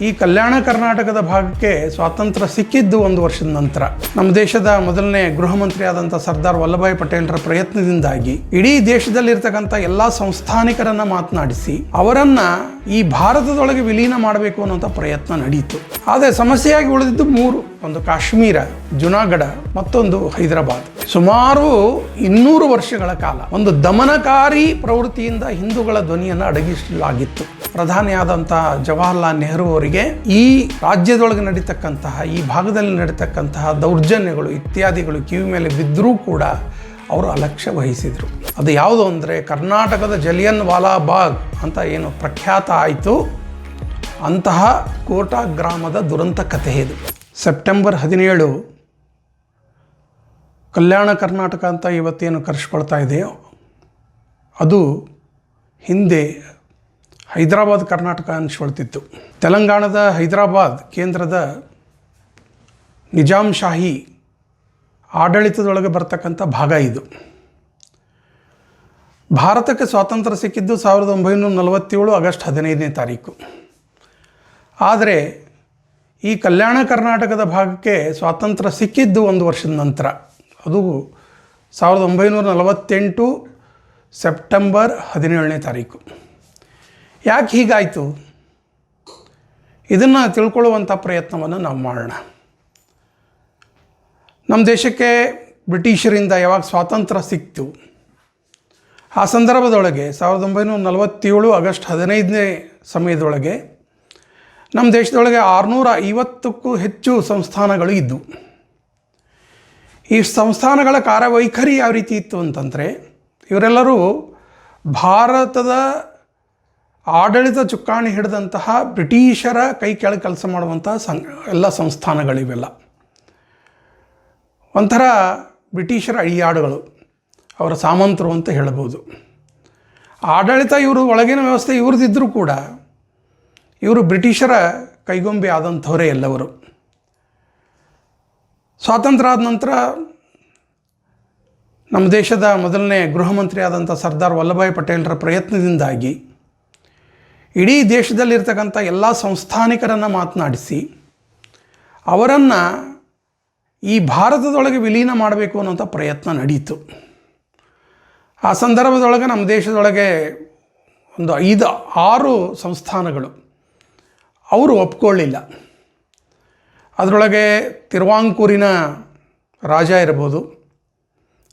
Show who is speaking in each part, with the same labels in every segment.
Speaker 1: ಈ ಕಲ್ಯಾಣ ಕರ್ನಾಟಕದ ಭಾಗಕ್ಕೆ ಸ್ವಾತಂತ್ರ್ಯ ಸಿಕ್ಕಿದ್ದು 1 ವರ್ಷದ ನಂತರ ನಮ್ಮ ದೇಶದ ಮೊದಲನೇ ಗೃಹ ಮಂತ್ರಿ ಆದಂಥ ಸರ್ದಾರ್ ವಲ್ಲಭಾಯ್ ಪಟೇಲರ ಪ್ರಯತ್ನದಿಂದಾಗಿ ಇಡೀ ದೇಶದಲ್ಲಿರ್ತಕ್ಕಂಥ ಎಲ್ಲ ಸಂಸ್ಥಾನಿಕರನ್ನ ಮಾತನಾಡಿಸಿ ಅವರನ್ನ ಈ ಭಾರತದೊಳಗೆ ವಿಲೀನ ಮಾಡಬೇಕು ಅನ್ನೋಂಥ ಪ್ರಯತ್ನ ನಡೆಯಿತು. ಆದರೆ ಸಮಸ್ಯೆಯಾಗಿ ಉಳಿದಿದ್ದು 3: ಒಂದು ಕಾಶ್ಮೀರ, ಜುನಾಗಢ, ಮತ್ತೊಂದು ಹೈದರಾಬಾದ್. ಸುಮಾರು 200 ವರ್ಷಗಳ ಕಾಲ ಒಂದು ದಮನಕಾರಿ ಪ್ರವೃತ್ತಿಯಿಂದ ಹಿಂದೂಗಳ ಧ್ವನಿಯನ್ನು ಅಡಗಿಸಲಾಗಿತ್ತು. ಪ್ರಧಾನಿಯಾದಂಥ ಜವಾಹರ್ಲಾಲ್ ನೆಹರು ಅವರಿಗೆ ಈ ರಾಜ್ಯದೊಳಗೆ ನಡೀತಕ್ಕಂತಹ, ಈ ಭಾಗದಲ್ಲಿ ನಡೀತಕ್ಕಂತಹ ದೌರ್ಜನ್ಯಗಳು ಇತ್ಯಾದಿಗಳು ಕಿವಿ ಮೇಲೆ ಬಿದ್ದರೂ ಕೂಡ ಅವರು ಅಲಕ್ಷ್ಯ ವಹಿಸಿದರು. ಅದು ಯಾವುದು ಅಂದರೆ ಕರ್ನಾಟಕದ ಜಲಿಯನ್ ವಾಲಾ ಬಾಗ್ ಅಂತ ಏನು ಪ್ರಖ್ಯಾತ ಆಯಿತು, ಅಂತಹ ಕೋಟಾ ಗ್ರಾಮದ ದುರಂತ ಕಥೆ ಇದು. ಸೆಪ್ಟೆಂಬರ್ 17 ಕಲ್ಯಾಣ ಕರ್ನಾಟಕ ಅಂತ ಇವತ್ತೇನು ಕರೆಸ್ಕೊಳ್ತಾ ಇದೆಯೋ ಅದು ಹಿಂದೆ ಹೈದರಾಬಾದ್ ಕರ್ನಾಟಕ ಅನಿಸ್ಕೊಳ್ತಿತ್ತು. ತೆಲಂಗಾಣದ ಹೈದರಾಬಾದ್ ಕೇಂದ್ರದ ನಿಜಾಮ್ ಶಾಹಿ ಆಡಳಿತದೊಳಗೆ ಬರ್ತಕ್ಕಂಥ ಭಾಗ ಇದು. ಭಾರತಕ್ಕೆ ಸ್ವಾತಂತ್ರ್ಯ ಸಿಕ್ಕಿದ್ದು 1947 ಆಗಸ್ಟ್ 15ನೇ ತಾರೀಕು. ಆದರೆ ಈ ಕಲ್ಯಾಣ ಕರ್ನಾಟಕದ ಭಾಗಕ್ಕೆ ಸ್ವಾತಂತ್ರ್ಯ ಸಿಕ್ಕಿದ್ದು 1 ವರ್ಷದ ನಂತರ, ಅದು 1948 ಸೆಪ್ಟೆಂಬರ್ 17ನೇ ತಾರೀಕು. ಯಾಕೆ ಹೀಗಾಯಿತು ಇದನ್ನು ತಿಳ್ಕೊಳ್ಳುವಂಥ ಪ್ರಯತ್ನವನ್ನು ನಾವು ಮಾಡೋಣ. ನಮ್ಮ ದೇಶಕ್ಕೆ ಬ್ರಿಟಿಷರಿಂದ ಯಾವಾಗ ಸ್ವಾತಂತ್ರ್ಯ ಸಿಕ್ತು ಆ ಸಂದರ್ಭದೊಳಗೆ 1947 ಆಗಸ್ಟ್ 15ನೇ ಸಮಯದೊಳಗೆ ನಮ್ಮ ದೇಶದೊಳಗೆ 650ಕ್ಕೂ ಹೆಚ್ಚು ಸಂಸ್ಥಾನಗಳು ಇದ್ದವು. ಈ ಸಂಸ್ಥಾನಗಳ ಕಾರ್ಯವೈಖರಿ ಯಾವ ರೀತಿ ಇತ್ತು ಅಂತಂದರೆ, ಇವರೆಲ್ಲರೂ ಭಾರತದ ಆಡಳಿತ ಚುಕ್ಕಾಣಿ ಹಿಡಿದಂತಹ ಬ್ರಿಟಿಷರ ಕೈ ಕೆಳಗೆ ಕೆಲಸ ಮಾಡುವಂತಹ ಎಲ್ಲ ಸಂಸ್ಥಾನಗಳಿವೆಲ್ಲ ಒಂಥರ ಬ್ರಿಟಿಷರ ಅಡಿಯಾಡುಗಳು, ಅವರ ಸಾಮಂತರು ಅಂತ ಹೇಳ್ಬೋದು. ಆಡಳಿತ ಇವರು ಒಳಗಿನ ವ್ಯವಸ್ಥೆ ಇವ್ರದ್ದಿದ್ದರೂ ಕೂಡ ಇವರು ಬ್ರಿಟಿಷರ ಕೈಗೊಂಬೆ ಆದಂಥವರೇ ಎಲ್ಲವರು. ಸ್ವಾತಂತ್ರ್ಯ ಆದ ನಂತರ ನಮ್ಮ ದೇಶದ ಮೊದಲನೇ ಗೃಹ ಮಂತ್ರಿ ಆದಂಥ ಸರ್ದಾರ್ ವಲ್ಲಭಾಯ್ ಪಟೇಲರ ಪ್ರಯತ್ನದಿಂದಾಗಿ ಇಡೀ ದೇಶದಲ್ಲಿರ್ತಕ್ಕಂಥ ಎಲ್ಲ ಸಂಸ್ಥಾನಿಕರನ್ನು ಮಾತನಾಡಿಸಿ ಅವರನ್ನು ಈ ಭಾರತದೊಳಗೆ ವಿಲೀನ ಮಾಡಬೇಕು ಅನ್ನೋಂಥ ಪ್ರಯತ್ನ ನಡೆಯಿತು. ಆ ಸಂದರ್ಭದೊಳಗೆ ನಮ್ಮ ದೇಶದೊಳಗೆ ಒಂದು 5-6 ಸಂಸ್ಥಾನಗಳು ಅವರು ಒಪ್ಕೊಳ್ಳಿಲ್ಲ. ಅದರೊಳಗೆ ತಿರುವಾಂಕೂರಿನ ರಾಜ ಇರ್ಬೋದು,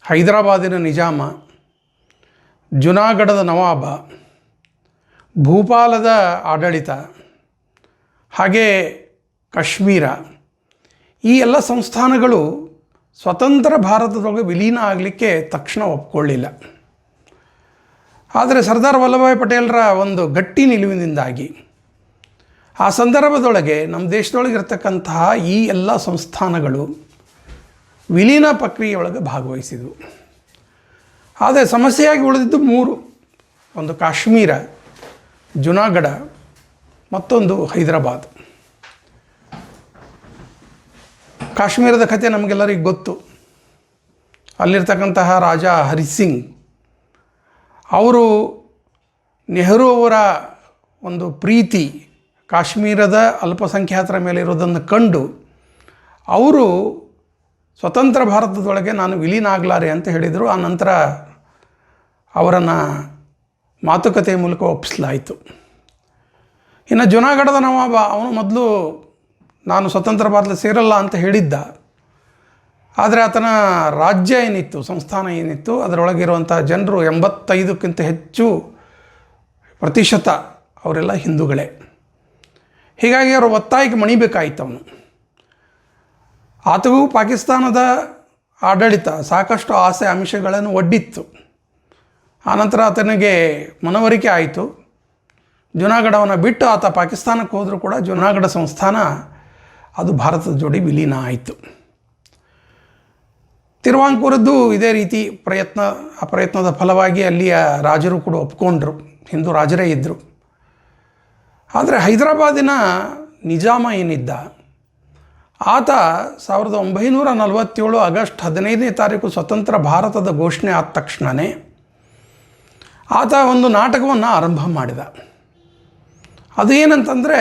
Speaker 1: ಹೈದರಾಬಾದಿನ ನಿಜಾಮ, ಜುನಾಗಢದ ನವಾಬ, ಭೂಪಾಲದ ಆಡಳಿತ, ಹಾಗೆ ಕಾಶ್ಮೀರ, ಈ ಎಲ್ಲ ಸಂಸ್ಥಾನಗಳು ಸ್ವತಂತ್ರ ಭಾರತದೊಳಗೆ ವಿಲೀನ ಆಗಲಿಕ್ಕೆ ತಕ್ಷಣ ಒಪ್ಕೊಳ್ಳಿಲ್ಲ. ಆದರೆ ಸರ್ದಾರ್ ವಲ್ಲಭಾಯ್ ಪಟೇಲರ ಒಂದು ಗಟ್ಟಿ ನಿಲುವಿನಿಂದಾಗಿ ಆ ಸಂದರ್ಭದೊಳಗೆ ನಮ್ಮ ದೇಶದೊಳಗಿರ್ತಕ್ಕಂತಹ ಈ ಎಲ್ಲ ಸಂಸ್ಥಾನಗಳು ವಿಲೀನ ಪ್ರಕ್ರಿಯೆಯೊಳಗೆ ಭಾಗವಹಿಸಿದವು. ಆದರೆ ಸಮಸ್ಯೆಯಾಗಿ ಉಳಿದಿದ್ದು 3: ಒಂದು ಕಾಶ್ಮೀರ, ಜುನಾಗಢ, ಮತ್ತೊಂದು ಹೈದರಾಬಾದ್. ಕಾಶ್ಮೀರದ ಕಥೆ ನಮಗೆಲ್ಲರಿಗೂ ಗೊತ್ತು. ಅಲ್ಲಿರ್ತಕ್ಕಂತಹ ರಾಜ ಹರಿಸಿಂಗ್ ಅವರು ನೆಹರು ಅವರ ಒಂದು ಪ್ರೀತಿ ಕಾಶ್ಮೀರದ ಅಲ್ಪಸಂಖ್ಯಾತರ ಮೇಲೆ ಇರೋದನ್ನು ಕಂಡು ಅವರು ಸ್ವತಂತ್ರ ಭಾರತದೊಳಗೆ ನಾನು ವಿಲೀನ ಆಗಲಾರೆ ಅಂತ ಹೇಳಿದರು. ಆ ನಂತರ ಅವರನ್ನು ಮಾತುಕತೆಯ ಮೂಲಕ ಒಪ್ಪಿಸಲಾಯಿತು. ಇನ್ನು ಜುನಾಗಢದ ನವಾಬ ಅವನು ಮೊದಲು ನಾನು ಸ್ವತಂತ್ರ ಭಾರತ ಸೇರಲ್ಲ ಅಂತ ಹೇಳಿದ್ದ. ಆದರೆ ಆತನ ರಾಜ್ಯ ಏನಿತ್ತು, ಸಂಸ್ಥಾನ ಏನಿತ್ತು, ಅದರೊಳಗಿರುವಂಥ ಜನರು 85ಕ್ಕಿಂತ ಹೆಚ್ಚು ಪ್ರತಿಶತ ಅವರೆಲ್ಲ ಹಿಂದೂಗಳೇ. ಹೀಗಾಗಿ ಅವರು ಒತ್ತಾಯಕ್ಕೆ ಮಣಿಬೇಕಾಯಿತು. ಅವನು ಆತಗೂ ಪಾಕಿಸ್ತಾನದ ಆಡಳಿತ ಸಾಕಷ್ಟು ಆಸೆ ಆಮಿಷಗಳನ್ನು ಒಡ್ಡಿತ್ತು. ಆನಂತರ ಆತನಿಗೆ ಮನವರಿಕೆ ಆಯಿತು. ಜುನಾಗಢವನ್ನು ಬಿಟ್ಟು ಆತ ಪಾಕಿಸ್ತಾನಕ್ಕೆ ಹೋದರೂ ಕೂಡ ಜುನಾಗಢ ಸಂಸ್ಥಾನ ಅದು ಭಾರತದ ಜೋಡಿ ವಿಲೀನ ಆಯಿತು. ತಿರುವಾಂಕೂರದ್ದು ಇದೇ ರೀತಿ ಆ ಪ್ರಯತ್ನದ ಫಲವಾಗಿ ಅಲ್ಲಿಯ ರಾಜರು ಕೂಡ ಒಪ್ಕೊಂಡ್ರು, ಹಿಂದೂ ರಾಜರೇ ಇದ್ದರು. ಆದರೆ ಹೈದರಾಬಾದಿನ ನಿಜಾಮ ಏನಿದ್ದ ಆತ 1947 ಆಗಸ್ಟ್ 15ನೇ ತಾರೀಕು ಸ್ವತಂತ್ರ ಭಾರತದ ಘೋಷಣೆ ಆದ ತಕ್ಷಣವೇ ಆತ ಒಂದು ನಾಟಕವನ್ನು ಆರಂಭ ಮಾಡಿದ. ಅದು ಏನಂತಂದರೆ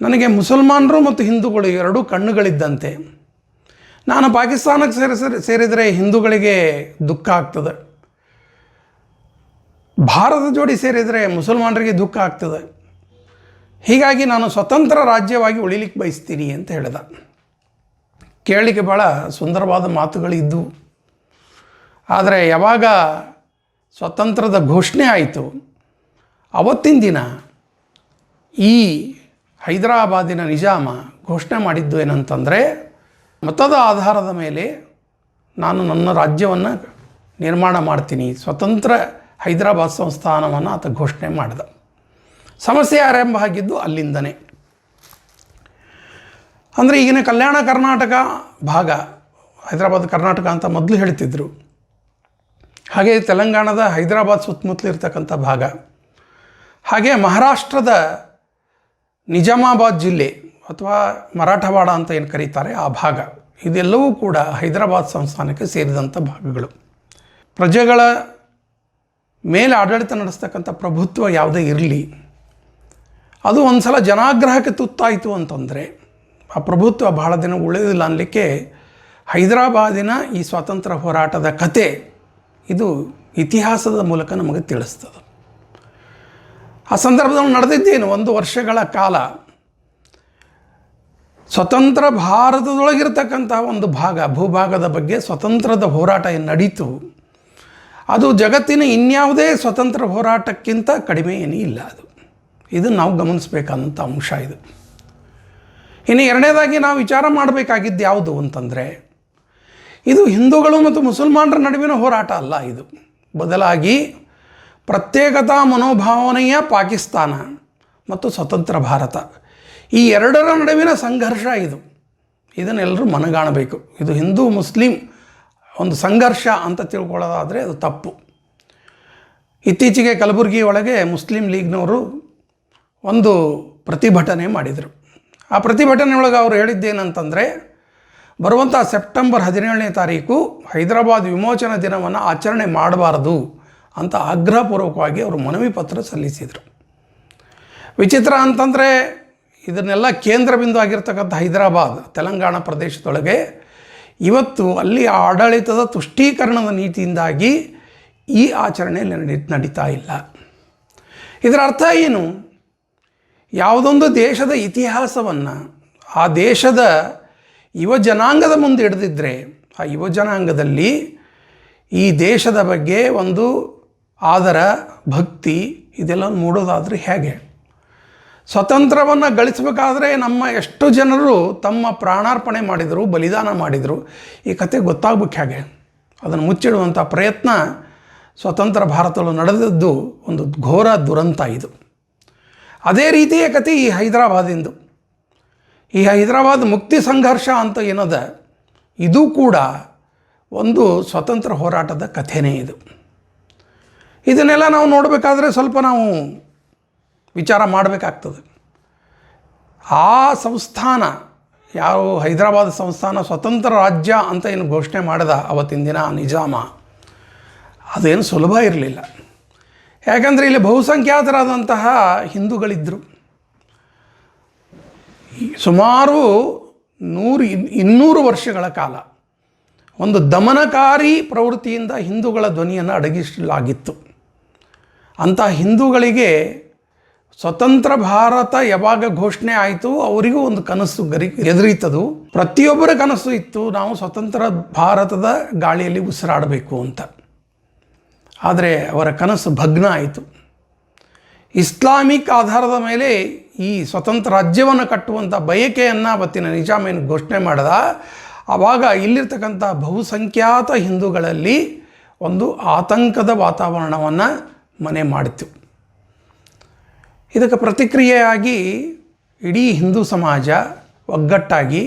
Speaker 1: ನನಗೆ ಮುಸಲ್ಮಾನರು ಮತ್ತು ಹಿಂದೂಗಳು ಎರಡೂ ಕಣ್ಣುಗಳಿದ್ದಂತೆ. ನಾನು ಪಾಕಿಸ್ತಾನಕ್ಕೆ ಸೇರಿದರೆ ಹಿಂದೂಗಳಿಗೆ ದುಃಖ ಆಗ್ತದೆ, ಭಾರತ ಜೋಡಿ ಸೇರಿದರೆ ಮುಸಲ್ಮಾನರಿಗೆ ದುಃಖ ಆಗ್ತದೆ. ಹೀಗಾಗಿ ನಾನು ಸ್ವತಂತ್ರ ರಾಜ್ಯವಾಗಿ ಉಳಿಲಿಕ್ಕೆ ಬಯಸ್ತೀನಿ ಅಂತ ಹೇಳಿದ. ಕೇಳಲಿಕ್ಕೆ ಭಾಳ ಸುಂದರವಾದ ಮಾತುಗಳಿದ್ದವು. ಆದರೆ ಯಾವಾಗ ಸ್ವತಂತ್ರದ ಘೋಷಣೆ ಆಯಿತು, ಅವತ್ತಿನ ದಿನ ಈ ಹೈದರಾಬಾದಿನ ನಿಜಾಮ ಘೋಷಣೆ ಮಾಡಿದ್ದು ಏನಂತಂದರೆ, ಮತದ ಆಧಾರದ ಮೇಲೆ ನಾನು ನನ್ನ ರಾಜ್ಯವನ್ನು ನಿರ್ಮಾಣ ಮಾಡ್ತೀನಿ, ಸ್ವತಂತ್ರ ಹೈದರಾಬಾದ್ ಸಂಸ್ಥಾನವನ್ನು ಆತ ಘೋಷಣೆ ಮಾಡಿದ. ಸಮಸ್ಯೆ ಆರಂಭ ಆಗಿದ್ದು ಅಲ್ಲಿಂದನೇ. ಅಂದರೆ ಈಗಿನ ಕಲ್ಯಾಣ ಕರ್ನಾಟಕ ಭಾಗ, ಹೈದರಾಬಾದ್ ಕರ್ನಾಟಕ ಅಂತ ಮೊದಲು ಹೇಳ್ತಿದ್ರು, ಹಾಗೆ ತೆಲಂಗಾಣದ ಹೈದರಾಬಾದ್ ಸುತ್ತಮುತ್ತಲು ಇರ್ತಕ್ಕಂಥ ಭಾಗ, ಹಾಗೆ ಮಹಾರಾಷ್ಟ್ರದ ನಿಜಾಮಾಬಾದ್ ಜಿಲ್ಲೆ ಅಥವಾ ಮರಾಠವಾಡ ಅಂತ ಏನು ಕರೀತಾರೆ ಆ ಭಾಗ, ಇದೆಲ್ಲವೂ ಕೂಡ ಹೈದರಾಬಾದ್ ಸಂಸ್ಥಾನಕ್ಕೆ ಸೇರಿದಂಥ ಭಾಗಗಳು. ಪ್ರಜೆಗಳ ಮೇಲೆ ಆಡಳಿತ ನಡೆಸ್ತಕ್ಕಂಥ ಪ್ರಭುತ್ವ ಯಾವುದೇ ಇರಲಿ, ಅದು ಒಂದು ಸಲ ಜನಾಗ್ರಹಕ್ಕೆ ತುತ್ತಾಯಿತು ಅಂತಂದರೆ ಆ ಪ್ರಭುತ್ವ ಬಹಳ ದಿನ ಉಳಿದಿಲ್ಲ ಅನ್ನಲಿಕ್ಕೆ ಹೈದರಾಬಾದಿನ ಈ ಸ್ವಾತಂತ್ರ್ಯ ಹೋರಾಟದ ಕತೆ ಇದು ಇತಿಹಾಸದ ಮೂಲಕ ನಮಗೆ ತಿಳಿಸ್ತದೆ. ಆ ಸಂದರ್ಭದಲ್ಲಿ ನಡೆದಿದ್ದೇನು, 1 ವರ್ಷಗಳ ಕಾಲ ಸ್ವತಂತ್ರ ಭಾರತದೊಳಗಿರ್ತಕ್ಕಂಥ ಒಂದು ಭಾಗ, ಭೂಭಾಗದ ಬಗ್ಗೆ ಸ್ವತಂತ್ರದ ಹೋರಾಟ ಏನು ನಡೀತು, ಅದು ಜಗತ್ತಿನ ಇನ್ಯಾವುದೇ ಸ್ವತಂತ್ರ ಹೋರಾಟಕ್ಕಿಂತ ಕಡಿಮೆ ಏನೂ ಇಲ್ಲ. ಇದನ್ನು ನಾವು ಗಮನಿಸಬೇಕಾದಂಥ ಅಂಶ ಇದು. ಇನ್ನು ಎರಡನೇದಾಗಿ ನಾವು ವಿಚಾರ ಮಾಡಬೇಕಾಗಿದ್ದು ಯಾವುದು ಅಂತಂದರೆ, ಇದು ಹಿಂದೂಗಳು ಮತ್ತು ಮುಸಲ್ಮಾನರ ನಡುವಿನ ಹೋರಾಟ ಅಲ್ಲ. ಇದು ಬದಲಾಗಿ ಪ್ರತ್ಯೇಕತಾ ಮನೋಭಾವನೆಯ ಪಾಕಿಸ್ತಾನ ಮತ್ತು ಸ್ವತಂತ್ರ ಭಾರತ, ಈ ಎರಡರ ನಡುವಿನ ಸಂಘರ್ಷ ಇದು. ಇದನ್ನೆಲ್ಲರೂ ಮನಗಾಣಬೇಕು. ಇದು ಹಿಂದೂ ಮುಸ್ಲಿಂ ಒಂದು ಸಂಘರ್ಷ ಅಂತ ತಿಳ್ಕೊಳ್ಳೋದಾದರೆ ಅದು ತಪ್ಪು. ಇತ್ತೀಚೆಗೆ ಕಲಬುರಗಿ ಒಳಗೆ ಮುಸ್ಲಿಂ ಲೀಗ್ನವರು ಒಂದು ಪ್ರತಿಭಟನೆ ಮಾಡಿದರು. ಆ ಪ್ರತಿಭಟನೆ ಒಳಗೆ ಅವರು ಹೇಳಿದ್ದೇನಂತಂದರೆ, ಬರುವಂಥ ಸೆಪ್ಟೆಂಬರ್ 17ನೇ ತಾರೀಕು ಹೈದರಾಬಾದ್ ವಿಮೋಚನಾ ದಿನವನ್ನು ಆಚರಣೆ ಮಾಡಬಾರದು ಅಂತ ಆಗ್ರಹಪೂರ್ವಕವಾಗಿ ಅವರು ಮನವಿ ಪತ್ರ ಸಲ್ಲಿಸಿದರು. ವಿಚಿತ್ರ ಅಂತಂದರೆ, ಇದನ್ನೆಲ್ಲ ಕೇಂದ್ರ ಬಿಂದು ಆಗಿರ್ತಕ್ಕಂಥ ಹೈದರಾಬಾದ್ ತೆಲಂಗಾಣ ಪ್ರದೇಶದೊಳಗೆ ಇವತ್ತು ಅಲ್ಲಿ ಆಡಳಿತದ ತುಷ್ಟೀಕರಣದ ನೀತಿಯಿಂದಾಗಿ ಈ ಆಚರಣೆ ನಡೀತಾ ಇಲ್ಲ. ಇದರ ಅರ್ಥ ಏನು? ಯಾವುದೊಂದು ದೇಶದ ಇತಿಹಾಸವನ್ನು ಆ ದೇಶದ ಯುವ ಜನಾಂಗದ ಮುಂದೆ ಹಿಡಿದಿದ್ದರೆ, ಆ ಯುವ ಜನಾಂಗದಲ್ಲಿ ಈ ದೇಶದ ಬಗ್ಗೆ ಒಂದು ಆದರ, ಭಕ್ತಿ ಇದೆಲ್ಲ ಮೂಡೋದಾದರೆ ಹೇಗೆ? ಸ್ವತಂತ್ರವನ್ನು ಗಳಿಸಬೇಕಾದ್ರೆ ನಮ್ಮ ಎಷ್ಟು ಜನರು ತಮ್ಮ ಪ್ರಾಣಾರ್ಪಣೆ ಮಾಡಿದರು, ಬಲಿದಾನ ಮಾಡಿದರು, ಈ ಕತೆ ಗೊತ್ತಾಗಬೇಕು ಹೇಗೆ? ಅದನ್ನು ಮುಚ್ಚಿಡುವಂಥ ಪ್ರಯತ್ನ ಸ್ವತಂತ್ರ ಭಾರತದಲ್ಲಿ ನಡೆದದ್ದು ಒಂದು ಘೋರ ದುರಂತ ಇದು. ಅದೇ ರೀತಿಯ ಕತೆ ಈ ಹೈದರಾಬಾದಿಂದು. ಈ ಹೈದರಾಬಾದ್ ಮುಕ್ತಿ ಸಂಘರ್ಷ ಅಂತ ಏನದ, ಇದು ಕೂಡ ಒಂದು ಸ್ವತಂತ್ರ ಹೋರಾಟದ ಕಥೆನೇ ಇದು. ಇದನ್ನೆಲ್ಲ ನಾವು ನೋಡಬೇಕಾದ್ರೆ ಸ್ವಲ್ಪ ನಾವು ವಿಚಾರ ಮಾಡಬೇಕಾಗ್ತದೆ. ಆ ಸಂಸ್ಥಾನ, ಯಾವ ಹೈದರಾಬಾದ್ ಸಂಸ್ಥಾನ ಸ್ವತಂತ್ರ ರಾಜ್ಯ ಅಂತ ಏನು ಘೋಷಣೆ ಮಾಡಿದ ಅವತ್ತಿನ ದಿನ ನಿಜಾಮ, ಅದೇನು ಸುಲಭ ಇರಲಿಲ್ಲ. ಯಾಕಂದರೆ ಇಲ್ಲಿ ಬಹುಸಂಖ್ಯಾತರಾದಂತಹ ಹಿಂದೂಗಳಿದ್ದರು. ಸುಮಾರು 100-200 ವರ್ಷಗಳ ಕಾಲ ಒಂದು ದಮನಕಾರಿ ಪ್ರವೃತ್ತಿಯಿಂದ ಹಿಂದೂಗಳ ಧ್ವನಿಯನ್ನು ಅಡಗಿಸಲಾಗಿತ್ತು. ಅಂಥ ಹಿಂದೂಗಳಿಗೆ ಸ್ವತಂತ್ರ ಭಾರತ ಯಾವಾಗ ಘೋಷಣೆ ಆಯಿತು, ಅವರಿಗೂ ಒಂದು ಕನಸು ಎದುರಿತದು. ಪ್ರತಿಯೊಬ್ಬರ ಕನಸು ಇತ್ತು, ನಾವು ಸ್ವತಂತ್ರ ಭಾರತದ ಗಾಳಿಯಲ್ಲಿ ಉಸಿರಾಡಬೇಕು ಅಂತ. ಆದರೆ ಅವರ ಕನಸು ಭಗ್ನ ಆಯಿತು. ಇಸ್ಲಾಮಿಕ್ ಆಧಾರದ ಮೇಲೆ ಈ ಸ್ವತಂತ್ರ ರಾಜ್ಯವನ್ನು ಕಟ್ಟುವಂಥ ಬಯಕೆಯನ್ನು ಅವತ್ತಿನ ನಿಜಾಮೇನು ಘೋಷಣೆ ಮಾಡಿದ. ಆವಾಗ ಇಲ್ಲಿರ್ತಕ್ಕಂಥ ಬಹುಸಂಖ್ಯಾತ ಹಿಂದೂಗಳಲ್ಲಿ ಒಂದು ಆತಂಕದ ವಾತಾವರಣವನ್ನು ಮನೆ ಮಾಡಿತು. ಇದಕ್ಕೆ ಪ್ರತಿಕ್ರಿಯೆಯಾಗಿ ಇಡೀ ಹಿಂದೂ ಸಮಾಜ ಒಗ್ಗಟ್ಟಾಗಿ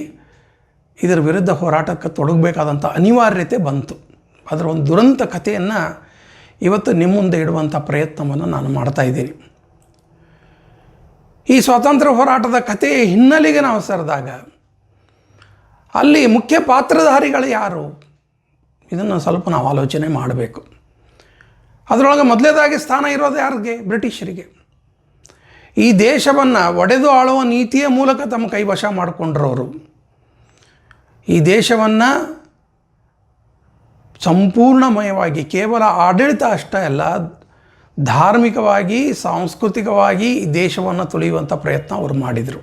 Speaker 1: ಇದರ ವಿರುದ್ಧ ಹೋರಾಟಕ್ಕೆ ತೊಡಗಬೇಕಾದಂಥ ಅನಿವಾರ್ಯತೆ ಬಂತು. ಅದರ ಒಂದು ದುರಂತ ಕಥೆಯನ್ನು ಇವತ್ತು ನಿಮ್ಮ ಮುಂದೆ ಇಡುವಂಥ ಪ್ರಯತ್ನವನ್ನು ನಾನು ಮಾಡ್ತಾಯಿದ್ದೀನಿ. ಈ ಸ್ವಾತಂತ್ರ್ಯ ಹೋರಾಟದ ಕಥೆಯ ಹಿನ್ನೆಲೆಗೆ ನಾವು ಸರಿದಾಗ ಅಲ್ಲಿ ಮುಖ್ಯ ಪಾತ್ರಧಾರಿಗಳು ಯಾರು, ಇದನ್ನು ಸ್ವಲ್ಪ ನಾವು ಆಲೋಚನೆ ಮಾಡಬೇಕು. ಅದರೊಳಗೆ ಮೊದಲೇದಾಗಿ ಸ್ಥಾನ ಇರೋದು ಯಾರಿಗೆ? ಬ್ರಿಟಿಷರಿಗೆ. ಈ ದೇಶವನ್ನು ಒಡೆದು ಆಳುವ ನೀತಿಯ ಮೂಲಕ ತಮ್ಮ ಕೈವಶ ಮಾಡಿಕೊಂಡ್ರವರು. ಈ ದೇಶವನ್ನು ಸಂಪೂರ್ಣಮಯವಾಗಿ ಕೇವಲ ಆಡಳಿತ ಅಷ್ಟೇ ಅಲ್ಲ, ಧಾರ್ಮಿಕವಾಗಿ ಸಾಂಸ್ಕೃತಿಕವಾಗಿ ಈ ದೇಶವನ್ನು ತುಳಿಯುವಂಥ ಪ್ರಯತ್ನ ಅವರು ಮಾಡಿದರು.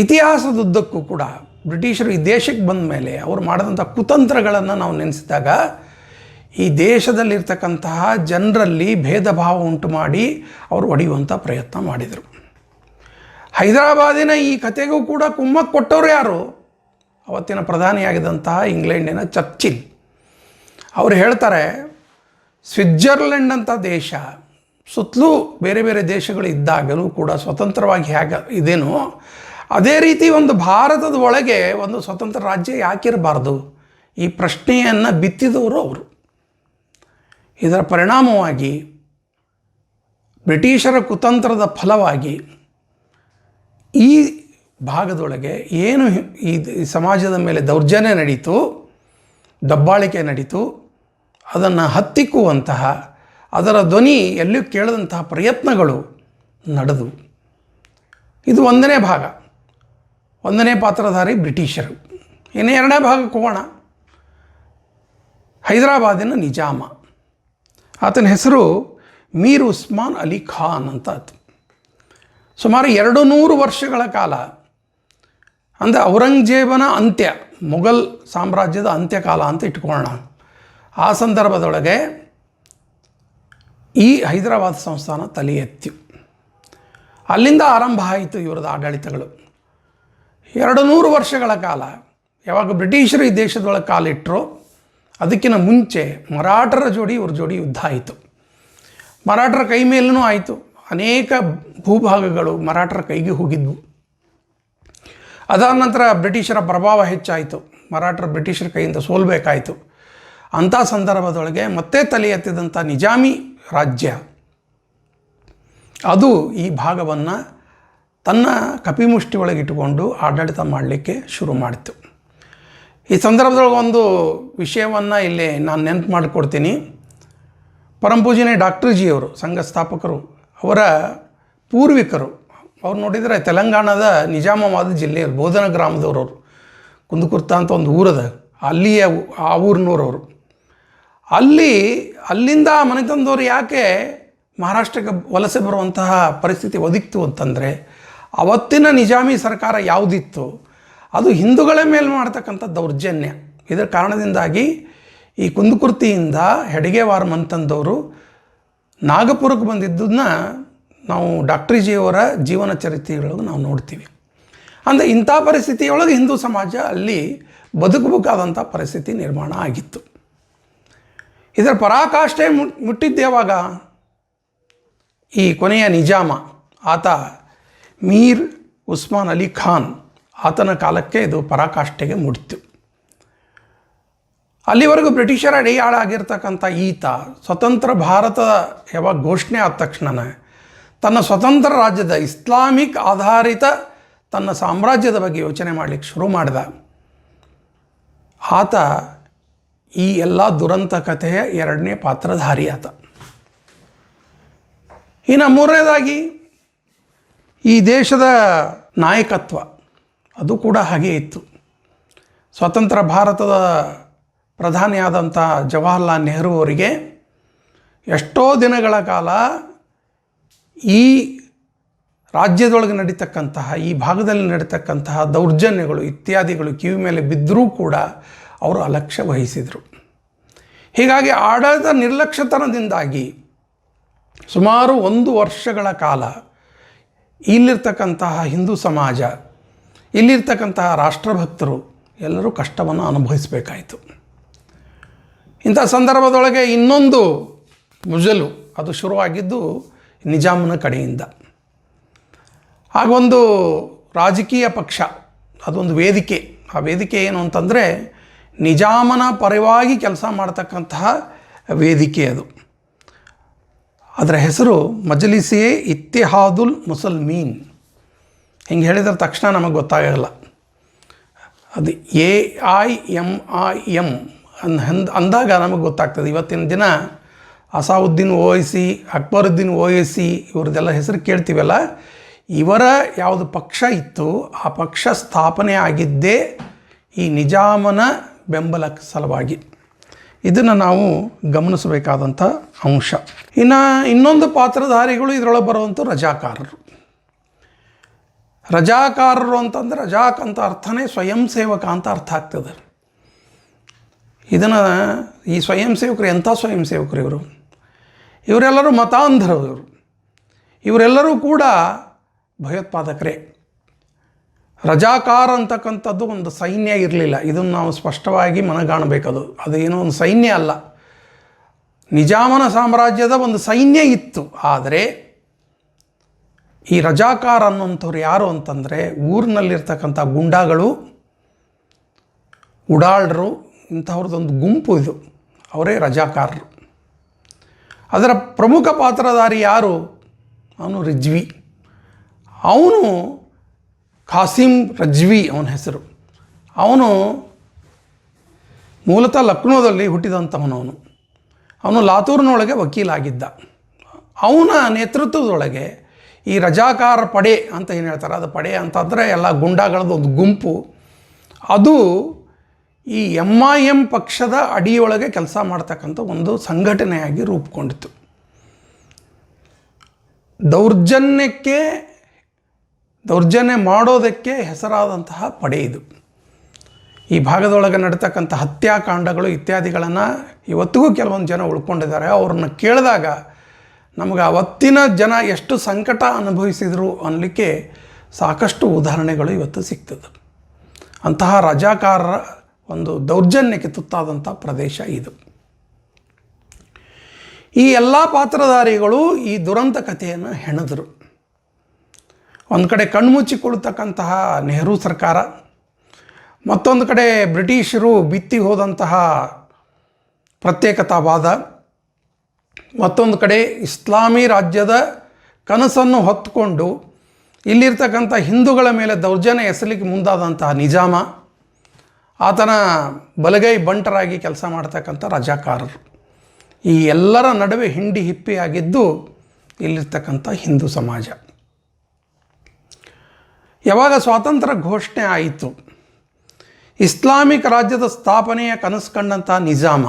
Speaker 1: ಇತಿಹಾಸದುದ್ದಕ್ಕೂ ಕೂಡ ಬ್ರಿಟಿಷರು ಈ ದೇಶಕ್ಕೆ ಬಂದ ಮೇಲೆ ಅವರು ಮಾಡಿದಂಥ ಕುತಂತ್ರಗಳನ್ನು ನಾವು ನೆನೆಸಿದಾಗ ಈ ದೇಶದಲ್ಲಿರ್ತಕ್ಕಂತಹ ಜನರಲ್ಲಿ ಭೇದ ಭಾವ ಉಂಟು ಮಾಡಿ ಅವರು ಒಡೆಯುವಂಥ ಪ್ರಯತ್ನ ಮಾಡಿದರು. ಹೈದರಾಬಾದಿನ ಈ ಕಥೆಗೂ ಕೂಡ ಕುಮ್ಮಕ್ಕು ಕೊಟ್ಟವರು ಯಾರು? ಅವತ್ತಿನ ಪ್ರಧಾನಿಯಾಗಿದ್ದಂತಹ ಇಂಗ್ಲೆಂಡಿನ ಚರ್ಚಿಲ್. ಅವರು ಹೇಳ್ತಾರೆ, ಸ್ವಿಟ್ಜರ್ಲೆಂಡ್ ಅಂತ ದೇಶ ಸುತ್ತಲೂ ಬೇರೆ ಬೇರೆ ದೇಶಗಳು ಇದ್ದಾಗಲೂ ಕೂಡ ಸ್ವತಂತ್ರವಾಗಿ ಹೇಗೆ ಇದೇನೋ ಅದೇ ರೀತಿ ಒಂದು ಭಾರತದ ಒಳಗೆ ಒಂದು ಸ್ವತಂತ್ರ ರಾಜ್ಯ ಯಾಕಿರಬಾರ್ದು? ಈ ಪ್ರಶ್ನೆಯನ್ನು ಬಿತ್ತಿದವರು ಅವರು. ಇದರ ಪರಿಣಾಮವಾಗಿ ಬ್ರಿಟಿಷರ ಕುತಂತ್ರದ ಫಲವಾಗಿ ಈ ಭಾಗದೊಳಗೆ ಏನು ಈ ಸಮಾಜದ ಮೇಲೆ ದೌರ್ಜನ್ಯ ನಡೀತು, ದಬ್ಬಾಳಿಕೆ ನಡೀತು, ಅದನ್ನು ಹತ್ತಿಕ್ಕುವಂತಹ, ಅದರ ಧ್ವನಿ ಎಲ್ಲಿಯೂ ಕೇಳದಂತಹ ಪ್ರಯತ್ನಗಳು ನಡೆದವು. ಇದು ಒಂದನೇ ಭಾಗ, ಒಂದನೇ ಪಾತ್ರಧಾರಿ ಬ್ರಿಟಿಷರು. ಇನ್ನು ಎರಡನೇ ಭಾಗಕ್ಕೆ ಹೋಗೋಣ. ಹೈದರಾಬಾದಿನ ನಿಜಾಮ, ಆತನ ಹೆಸರು ಮೀರ್ ಉಸ್ಮಾನ್ ಅಲಿ ಖಾನ್ ಅಂತ ಆತು. ಸುಮಾರು 200 ವರ್ಷಗಳ ಕಾಲ, ಅಂದರೆ ಔರಂಗಜೇಬನ ಅಂತ್ಯ, ಮೊಘಲ್ ಸಾಮ್ರಾಜ್ಯದ ಅಂತ್ಯಕಾಲ ಅಂತ ಇಟ್ಕೊಳ್ಳೋಣ. ಆ ಸಂದರ್ಭದೊಳಗೆ ಈ ಹೈದರಾಬಾದ್ ಸಂಸ್ಥಾನ ತಲೆ ಎತ್ತಿ, ಅಲ್ಲಿಂದ ಆರಂಭ ಆಯಿತು ಇವರದ ಆಡಳಿತಗಳು. 200 ವರ್ಷಗಳ ಕಾಲ ಯಾವಾಗ ಬ್ರಿಟಿಷರು ಈ ದೇಶದೊಳಗೆ ಕಾಲಿಟ್ಟರು, ಅದಕ್ಕಿಂತ ಮುಂಚೆ ಮರಾಠರ ಜೋಡಿ ಇವ್ರ ಜೋಡಿ ಯುದ್ಧ ಆಯಿತು. ಮರಾಠರ ಕೈ ಮೇಲೂ ಆಯಿತು. ಅನೇಕ ಭೂಭಾಗಗಳು ಮರಾಠರ ಕೈಗೆ ಹೋಗಿದ್ವು. ಅದಾದ ನಂತರ ಬ್ರಿಟಿಷರ ಪ್ರಭಾವ ಹೆಚ್ಚಾಯಿತು. ಮರಾಠರ ಬ್ರಿಟಿಷರ ಕೈಯಿಂದ ಸೋಲ್ಬೇಕಾಯಿತು. ಅಂಥ ಸಂದರ್ಭದೊಳಗೆ ಮತ್ತೆ ತಲೆ ಎತ್ತಿದಂಥ ನಿಜಾಮಿ ರಾಜ್ಯ ಅದು ಈ ಭಾಗವನ್ನು ತನ್ನ ಕಪಿಮುಷ್ಟಿ ಒಳಗಿಟ್ಟುಕೊಂಡು ಆಡಳಿತ ಮಾಡಲಿಕ್ಕೆ ಶುರು ಮಾಡಿತು. ಈ ಸಂದರ್ಭದೊಳಗೆ ಒಂದು ವಿಷಯವನ್ನು ಇಲ್ಲಿ ನಾನು ನೆನಪು ಮಾಡಿಕೊಡ್ತೀನಿ. ಪರಂಪೂಜನೆ ಡಾಕ್ಟರ್ ಜಿ ಅವರು, ಸಂಘ ಸ್ಥಾಪಕರು, ಅವರ ಪೂರ್ವಿಕರು ಅವ್ರು ನೋಡಿದರೆ ತೆಲಂಗಾಣದ ನಿಜಾಮಾಬಾದ್ ಜಿಲ್ಲೆಯ ಬೋಧನ ಗ್ರಾಮದವ್ರವರು, ಕುಂದುಕುರ್ತ ಅಂತ ಒಂದು ಊರದ, ಅಲ್ಲಿಯ ಆ ಊರಿನವ್ರವರು. ಅಲ್ಲಿಂದ ಮನೆ ತಂದವರು ಯಾಕೆ ಮಹಾರಾಷ್ಟ್ರಕ್ಕೆ ವಲಸೆ ಬರುವಂತಹ ಪರಿಸ್ಥಿತಿ ಒದಗಿತು ಅಂತಂದರೆ, ಅವತ್ತಿನ ನಿಜಾಮಿ ಸರ್ಕಾರ ಯಾವುದಿತ್ತು ಅದು ಹಿಂದೂಗಳ ಮೇಲೆ ಮಾಡ್ತಕ್ಕಂಥ ದೌರ್ಜನ್ಯ. ಇದರ ಕಾರಣದಿಂದಾಗಿ ಈ ಕುಂದುಕುರ್ತಿಯಿಂದ ಹೆಡ್ಗೇವಾರ್ ಮಂತಂದವರು ನಾಗಪುರಕ್ಕೆ ಬಂದಿದ್ದನ್ನ ನಾವು ಡಾಕ್ಟರ್ ಜಿಯವರ ಜೀವನ ಚರಿತ್ರೆಯೊಳಗೆ ನಾವು ನೋಡ್ತೀವಿ. ಅಂದರೆ ಇಂಥ ಪರಿಸ್ಥಿತಿಯೊಳಗೆ ಹಿಂದೂ ಸಮಾಜ ಅಲ್ಲಿ ಬದುಕಬೇಕಾದಂಥ ಪರಿಸ್ಥಿತಿ ನಿರ್ಮಾಣ ಆಗಿತ್ತು. ಇದರ ಪರಾಕಾಷ್ಠೆ ಮುಟ್ಟಿದ್ದೇವಾಗ ಈ ಕೊನೆಯ ನಿಜಾಮ, ಆತ ಮೀರ್ ಉಸ್ಮಾನ್ ಅಲಿ ಖಾನ್, ಆತನ ಕಾಲಕ್ಕೆ ಇದು ಪರಾಕಾಷ್ಠೆಗೆ ಮುಟ್ಟಿತು. ಅಲ್ಲಿವರೆಗೂ ಬ್ರಿಟಿಷರ ಅಡಿಯಾಳಾಗಿರ್ತಕ್ಕಂಥ ಈತ ಸ್ವತಂತ್ರ ಭಾರತ ಯಾವಾಗ ಘೋಷಣೆ ಆದ ತಕ್ಷಣ ತನ್ನ ಸ್ವತಂತ್ರ ರಾಜ್ಯದ ಇಸ್ಲಾಮಿಕ್ ಆಧಾರಿತ ತನ್ನ ಸಾಮ್ರಾಜ್ಯದ ಬಗ್ಗೆ ಯೋಚನೆ ಮಾಡಲಿಕ್ಕೆ ಶುರು ಮಾಡಿದ. ಆತ ಈ ಎಲ್ಲ ದುರಂತ ಕಥೆಯ ಎರಡನೇ ಪಾತ್ರಧಾರಿ ಆತ. ಇನ್ನು ಮೂರನೇದಾಗಿ ಈ ದೇಶದ ನಾಯಕತ್ವ ಅದು ಕೂಡ ಹಾಗೇ ಇತ್ತು. ಸ್ವತಂತ್ರ ಭಾರತದ ಪ್ರಧಾನಿಯಾದಂಥ ಜವಾಹರ್ಲಾಲ್ ನೆಹರು ಅವರಿಗೆ ಎಷ್ಟೋ ದಿನಗಳ ಕಾಲ ಈ ರಾಜ್ಯದೊಳಗೆ ನಡೀತಕ್ಕಂತಹ, ಈ ಭಾಗದಲ್ಲಿ ನಡೀತಕ್ಕಂತಹ ದೌರ್ಜನ್ಯಗಳು ಇತ್ಯಾದಿಗಳು ಕಿವಿ ಮೇಲೆ ಬಿದ್ದರೂ ಕೂಡ ಅವರು ಅಲಕ್ಷ್ಯ ವಹಿಸಿದರು. ಹೀಗಾಗಿ ಆಡಳಿತ ನಿರ್ಲಕ್ಷ್ಯತನದಿಂದಾಗಿ ಸುಮಾರು 1 ವರ್ಷಗಳ ಕಾಲ ಇಲ್ಲಿರ್ತಕ್ಕಂತಹ ಹಿಂದೂ ಸಮಾಜ, ಇಲ್ಲಿರ್ತಕ್ಕಂತಹ ರಾಷ್ಟ್ರಭಕ್ತರು ಎಲ್ಲರೂ ಕಷ್ಟವನ್ನು ಅನುಭವಿಸಬೇಕಾಯಿತು. ಇಂಥ ಸಂದರ್ಭದೊಳಗೆ ಇನ್ನೊಂದು ಮುಜಲು ಅದು ಶುರುವಾಗಿದ್ದು ನಿಜಾಮನ ಕಡೆಯಿಂದ. ಆಗೊಂದು ರಾಜಕೀಯ ಪಕ್ಷ, ಅದೊಂದು ವೇದಿಕೆ. ಆ ವೇದಿಕೆ ಏನು ಅಂತಂದರೆ ನಿಜಾಮನ ಪರವಾಗಿ ಕೆಲಸ ಮಾಡ್ತಕ್ಕಂತಹ ವೇದಿಕೆ ಅದು. ಅದರ ಹೆಸರು ಮಜ್ಲಿಸ್-ಎ ಇತ್ತಿಹಾದುಲ್ ಮುಸಲ್ಮೀನ್. ಹಿಂಗೆ ಹೇಳಿದ್ರೆ ತಕ್ಷಣ ನಮಗೆ ಗೊತ್ತಾಗಲ್ಲ. ಅದು AIMIM ಅಂದಾಗ ನಮಗೆ ಗೊತ್ತಾಗ್ತದೆ. ಇವತ್ತಿನ ದಿನ ಅಸಾವುದ್ದೀನ್ ಓವೈಸಿ, ಅಕ್ಬರುದ್ದೀನ್ ಓವೈಸಿ ಇವ್ರದ್ದೆಲ್ಲ ಹೆಸರು ಕೇಳ್ತೀವಲ್ಲ, ಇವರ ಯಾವುದು ಪಕ್ಷ ಇತ್ತು ಆ ಪಕ್ಷ ಸ್ಥಾಪನೆ ಆಗಿದ್ದೇ ಈ ನಿಜಾಮನ ಬೆಂಬಲ ಸಲುವಾಗಿ. ಇದನ್ನು ನಾವು ಗಮನಿಸಬೇಕಾದಂಥ ಅಂಶ. ಇನ್ನೊಂದು ಪಾತ್ರಧಾರಿಗಳು ಇದರೊಳಗೆ ಬರುವಂಥ ರಜಾಕಾರರು. ರಜಾಕಾರರು ಅಂತಂದರೆ ರಜಾಕ್ ಅಂತ ಅರ್ಥನೇ ಸ್ವಯಂ ಸೇವಕ ಅಂತ ಅರ್ಥ ಆಗ್ತದೆ. ಇದನ್ನು ಈ ಸ್ವಯಂ ಸೇವಕರು ಎಂಥ ಸ್ವಯಂ ಸೇವಕರು ಇವರೆಲ್ಲರೂ ಮತಾಂಧರು. ಇವರೆಲ್ಲರೂ ಕೂಡ ಭಯೋತ್ಪಾದಕರೇ. ರಜಾಕಾರ ಅಂತಕ್ಕಂಥದ್ದು ಒಂದು ಸೈನ್ಯ ಇರಲಿಲ್ಲ. ಇದನ್ನು ನಾವು ಸ್ಪಷ್ಟವಾಗಿ ಮನಗಾಣಬೇಕದು. ಅದೇನೋ ಒಂದು ಸೈನ್ಯ ಅಲ್ಲ. ನಿಜಾಮನ ಸಾಮ್ರಾಜ್ಯದ ಒಂದು ಸೈನ್ಯ ಇತ್ತು. ಆದರೆ ಈ ರಜಾಕಾರ ಅನ್ನೋಂಥವ್ರು ಯಾರು ಅಂತಂದರೆ ಊರಿನಲ್ಲಿರ್ತಕ್ಕಂಥ ಗುಂಡಾಗಳು, ಉಡಾಳರು, ಇಂಥವ್ರದ್ದೊಂದು ಗುಂಪು ಇದು. ಅವರೇ ರಜಾಕಾರರು. ಅದರ ಪ್ರಮುಖ ಪಾತ್ರಧಾರಿ ಯಾರು? ಅವನು ರಿಜ್ವಿ. ಅವನು ಖಾಸಿಮ್ ರಜ್ವಿ ಅವನ ಹೆಸರು. ಅವನು ಮೂಲತಃ ಲಕ್ನೋದಲ್ಲಿ ಹುಟ್ಟಿದಂಥವನು. ಅವನು ಲಾತೂರಿನೊಳಗೆ ವಕೀಲಾಗಿದ್ದ. ಅವನ ನೇತೃತ್ವದೊಳಗೆ ಈ ರಜಾಕಾರ ಪಡೆ ಅಂತ ಏನು ಹೇಳ್ತಾರೆ, ಅದು ಪಡೆ ಅಂತಂದರೆ ಎಲ್ಲ ಗುಂಡಾಗಳದ್ದು ಒಂದು ಗುಂಪು. ಅದು ಈ MIM ಪಕ್ಷದ ಅಡಿಯೊಳಗೆ ಕೆಲಸ ಮಾಡ್ತಕ್ಕಂಥ ಒಂದು ಸಂಘಟನೆಯಾಗಿ ರೂಪುಗೊಂಡಿತು. ದೌರ್ಜನ್ಯ ಮಾಡೋದಕ್ಕೆ ಹೆಸರಾದಂತಹ ಪಡೆ ಇದು. ಈ ಭಾಗದೊಳಗೆ ನಡೀತಕ್ಕಂಥ ಹತ್ಯಾಕಾಂಡಗಳು ಇತ್ಯಾದಿಗಳನ್ನು ಇವತ್ತಿಗೂ ಕೆಲವೊಂದು ಜನ ಉಳ್ಕೊಂಡಿದ್ದಾರೆ. ಅವ್ರನ್ನ ಕೇಳಿದಾಗ ನಮಗೆ ಅವತ್ತಿನ ಜನ ಎಷ್ಟು ಸಂಕಟ ಅನುಭವಿಸಿದರು ಅನ್ನಲಿಕ್ಕೆ ಸಾಕಷ್ಟು ಉದಾಹರಣೆಗಳು ಇವತ್ತು ಸಿಗ್ತದೆ. ಅಂತಹ ರಜಾಕಾರರ ಒಂದು ದೌರ್ಜನ್ಯಕ್ಕೆ ತುತ್ತಾದಂಥ ಪ್ರದೇಶ ಇದು. ಈ ಎಲ್ಲ ಪಾತ್ರಧಾರಿಗಳು ಈ ದುರಂತ ಕಥೆಯನ್ನು ಹೆಣೆದರು. ಒಂದು ಕಡೆ ಕಣ್ಮುಚ್ಚಿಕೊಳ್ಳತಕ್ಕಂತಹ ನೆಹರು ಸರ್ಕಾರ, ಮತ್ತೊಂದು ಕಡೆ ಬ್ರಿಟಿಷರು ಬಿತ್ತಿ ಹೋದಂತಹ ಪ್ರತ್ಯೇಕತಾವಾದ, ಮತ್ತೊಂದು ಕಡೆ ಇಸ್ಲಾಮೀ ರಾಜ್ಯದ ಕನಸನ್ನು ಹೊತ್ತುಕೊಂಡು ಇಲ್ಲಿರ್ತಕ್ಕಂಥ ಹಿಂದೂಗಳ ಮೇಲೆ ದೌರ್ಜನ್ಯ ಎಸಲಿಕ್ಕೆ ಮುಂದಾದಂತಹ ನಿಜಾಮ, ಆತನ ಬಲಗೈ ಬಂಟರಾಗಿ ಕೆಲಸ ಮಾಡ್ತಕ್ಕಂಥ ರಜಾಕಾರರು, ಈ ಎಲ್ಲರ ನಡುವೆ ಹಿಂಡಿ ಹಿಪ್ಪಿಯಾಗಿದ್ದು ಇಲ್ಲಿರ್ತಕ್ಕಂಥ ಹಿಂದೂ ಸಮಾಜ. ಯಾವಾಗ ಸ್ವಾತಂತ್ರ್ಯ ಘೋಷಣೆ ಆಯಿತು, ಇಸ್ಲಾಮಿಕ್ ರಾಜ್ಯದ ಸ್ಥಾಪನೆಯ ಕನಸು ಕಂಡಂಥ ನಿಜಾಮ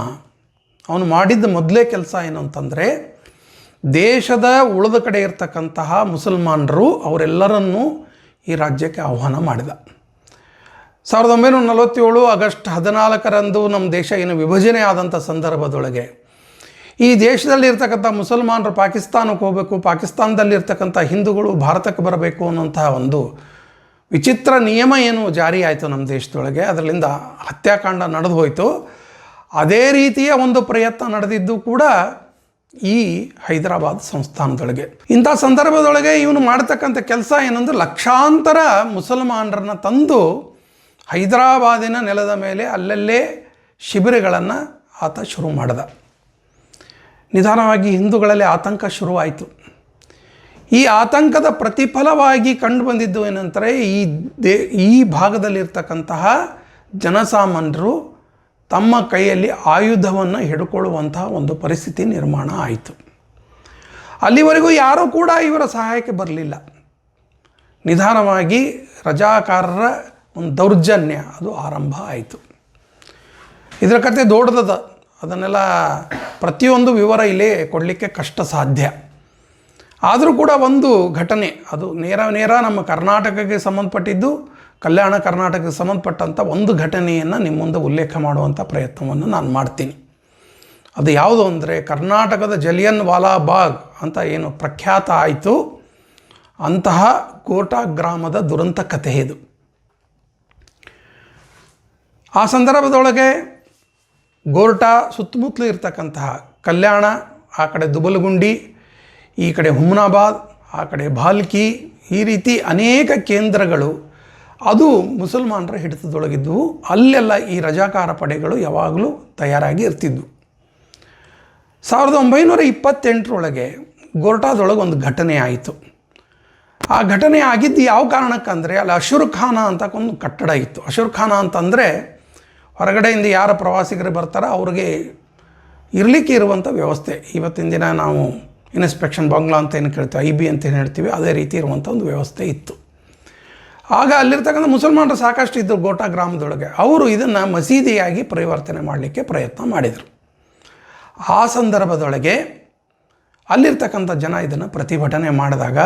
Speaker 1: ಅವನು ಮಾಡಿದ್ದ ಮೊದಲೇ ಕೆಲಸ ಏನು ಅಂತಂದರೆ, ದೇಶದ ಉಳಿದ ಕಡೆ ಇರ್ತಕ್ಕಂತಹ ಮುಸಲ್ಮಾನರು ಅವರೆಲ್ಲರನ್ನೂ ಈ ರಾಜ್ಯಕ್ಕೆ ಆಹ್ವಾನ ಮಾಡಿದ. 1947 ಆಗಸ್ಟ್ 14 ನಮ್ಮ ದೇಶ ಏನು ವಿಭಜನೆ ಆದಂಥ ಸಂದರ್ಭದೊಳಗೆ ಈ ದೇಶದಲ್ಲಿರ್ತಕ್ಕಂಥ ಮುಸಲ್ಮಾನರು ಪಾಕಿಸ್ತಾನಕ್ಕೆ ಹೋಗಬೇಕು, ಪಾಕಿಸ್ತಾನದಲ್ಲಿರ್ತಕ್ಕಂಥ ಹಿಂದೂಗಳು ಭಾರತಕ್ಕೆ ಬರಬೇಕು ಅನ್ನೋಂತಹ ಒಂದು ವಿಚಿತ್ರ ನಿಯಮ ಏನು ಜಾರಿ ಆಯಿತು ನಮ್ಮ ದೇಶದೊಳಗೆ. ಅದರಿಂದ ಹತ್ಯಾಕಾಂಡ ನಡೆದು ಹೋಯಿತು. ಅದೇ ರೀತಿಯ ಒಂದು ಪ್ರಯತ್ನ ನಡೆದಿದ್ದು ಕೂಡ ಈ ಹೈದರಾಬಾದ್ ಸಂಸ್ಥಾನದೊಳಗೆ. ಇಂಥ ಸಂದರ್ಭದೊಳಗೆ ಇವನು ಮಾಡ್ತಕ್ಕಂಥ ಕೆಲಸ ಏನಂದ್ರೆ, ಲಕ್ಷಾಂತರ ಮುಸಲ್ಮಾನರನ್ನು ತಂದು ಹೈದರಾಬಾದಿನ ನೆಲದ ಮೇಲೆ ಅಲ್ಲಲ್ಲೇ ಶಿಬಿರಗಳನ್ನು ಆತ ಶುರು ಮಾಡಿದ. ನಿಧಾನವಾಗಿ ಹಿಂದೂಗಳಲ್ಲಿ ಆತಂಕ ಶುರುವಾಯಿತು. ಈ ಆತಂಕದ ಪ್ರತಿಫಲವಾಗಿ ಕಂಡು ಬಂದಿದ್ದು ಏನಂದರೆ, ಈ ಭಾಗದಲ್ಲಿರ್ತಕ್ಕಂತಹ ಜನಸಾಮಾನ್ಯರು ತಮ್ಮ ಕೈಯಲ್ಲಿ ಆಯುಧವನ್ನು ಹಿಡ್ಕೊಳ್ಳುವಂತಹ ಒಂದು ಪರಿಸ್ಥಿತಿ ನಿರ್ಮಾಣ ಆಯಿತು. ಅಲ್ಲಿವರೆಗೂ ಯಾರೂ ಕೂಡ ಇವರ ಸಹಾಯಕ್ಕೆ ಬರಲಿಲ್ಲ. ನಿಧಾನವಾಗಿ ರಜಾಕಾರರ ಒಂದು ದೌರ್ಜನ್ಯ ಅದು ಆರಂಭ ಆಯಿತು. ಇದರ ಕಥೆ ದೊಡ್ಡದ, ಅದನ್ನೆಲ್ಲ ಪ್ರತಿಯೊಂದು ವಿವರ ಇಲ್ಲಿ ಕೊಡಲಿಕ್ಕೆ ಕಷ್ಟ ಸಾಧ್ಯ. ಆದರೂ ಕೂಡ ಒಂದು ಘಟನೆ, ಅದು ನೇರ ನಮ್ಮ ಕರ್ನಾಟಕಕ್ಕೆ ಸಂಬಂಧಪಟ್ಟಿದ್ದು, ಕಲ್ಯಾಣ ಕರ್ನಾಟಕಕ್ಕೆ ಸಂಬಂಧಪಟ್ಟಂಥ ಒಂದು ಘಟನೆಯನ್ನು ನಿಮ್ಮ ಮುಂದೆ ಉಲ್ಲೇಖ ಮಾಡುವಂಥ ಪ್ರಯತ್ನವನ್ನು ನಾನು ಮಾಡ್ತೀನಿ. ಅದು ಯಾವುದು ಅಂದರೆ, ಕರ್ನಾಟಕದ ಜಲಿಯನ್ ವಾಲಾ ಬಾಗ್ ಅಂತ ಏನು ಪ್ರಖ್ಯಾತ ಆಯಿತು, ಅಂತಹ ಕೋಟಾ ಗ್ರಾಮದ ದುರಂತ ಕಥೆ ಇದು. ಆ ಸಂದರ್ಭದೊಳಗೆ ಗೋರ್ಟಾ ಸುತ್ತಮುತ್ತಲೂ ಇರ್ತಕ್ಕಂತಹ ಕಲ್ಯಾಣ, ಆ ಕಡೆ ದುಬಲಗುಂಡಿ, ಈ ಕಡೆ ಹುಮ್ನಾಬಾದ್, ಆ ಕಡೆ ಭಾಲ್ಕಿ, ಈ ರೀತಿ ಅನೇಕ ಕೇಂದ್ರಗಳು ಅದು ಮುಸಲ್ಮಾನರ ಹಿಡಿತದೊಳಗಿದ್ದವು. ಅಲ್ಲೆಲ್ಲ ಈ ರಜಾಕಾರ ಪಡೆಗಳು ಯಾವಾಗಲೂ ತಯಾರಾಗಿ ಇರ್ತಿದ್ವು. 1928 ಗೋರ್ಟಾದೊಳಗೆ ಒಂದು ಘಟನೆ ಆಯಿತು. ಆ ಘಟನೆ ಆಗಿದ್ದು ಯಾವ ಕಾರಣಕ್ಕಂದರೆ, ಅಲ್ಲಿ ಅಶುರ್ ಖಾನ ಅಂತ ಒಂದು ಕಟ್ಟಡ ಇತ್ತು. ಅಶುರ್ ಖಾನ ಅಂತಂದರೆ ಹೊರಗಡೆಯಿಂದ ಯಾರು ಪ್ರವಾಸಿಗರು ಬರ್ತಾರೋ ಅವ್ರಿಗೆ ಇರಲಿಕ್ಕೆ ಇರುವಂಥ ವ್ಯವಸ್ಥೆ. ಇವತ್ತಿನ ದಿನ ನಾವು ಇನ್ಸ್ಪೆಕ್ಷನ್ ಬಂಗ್ಲಾ ಅಂತ ಏನು ಕೇಳ್ತೀವಿ, IB ಅಂತ ಏನು ಹೇಳ್ತೀವಿ, ಅದೇ ರೀತಿ ಇರುವಂಥ ಒಂದು ವ್ಯವಸ್ಥೆ ಇತ್ತು. ಆಗ ಅಲ್ಲಿರ್ತಕ್ಕಂಥ ಮುಸಲ್ಮಾನರು ಸಾಕಷ್ಟು ಇದ್ದರು ಗೋಟಾ ಗ್ರಾಮದೊಳಗೆ. ಅವರು ಇದನ್ನು ಮಸೀದಿಯಾಗಿ ಪರಿವರ್ತನೆ ಮಾಡಲಿಕ್ಕೆ ಪ್ರಯತ್ನ ಮಾಡಿದರು. ಆ ಸಂದರ್ಭದೊಳಗೆ ಅಲ್ಲಿರ್ತಕ್ಕಂಥ ಜನ ಇದನ್ನು ಪ್ರತಿಭಟನೆ ಮಾಡಿದಾಗ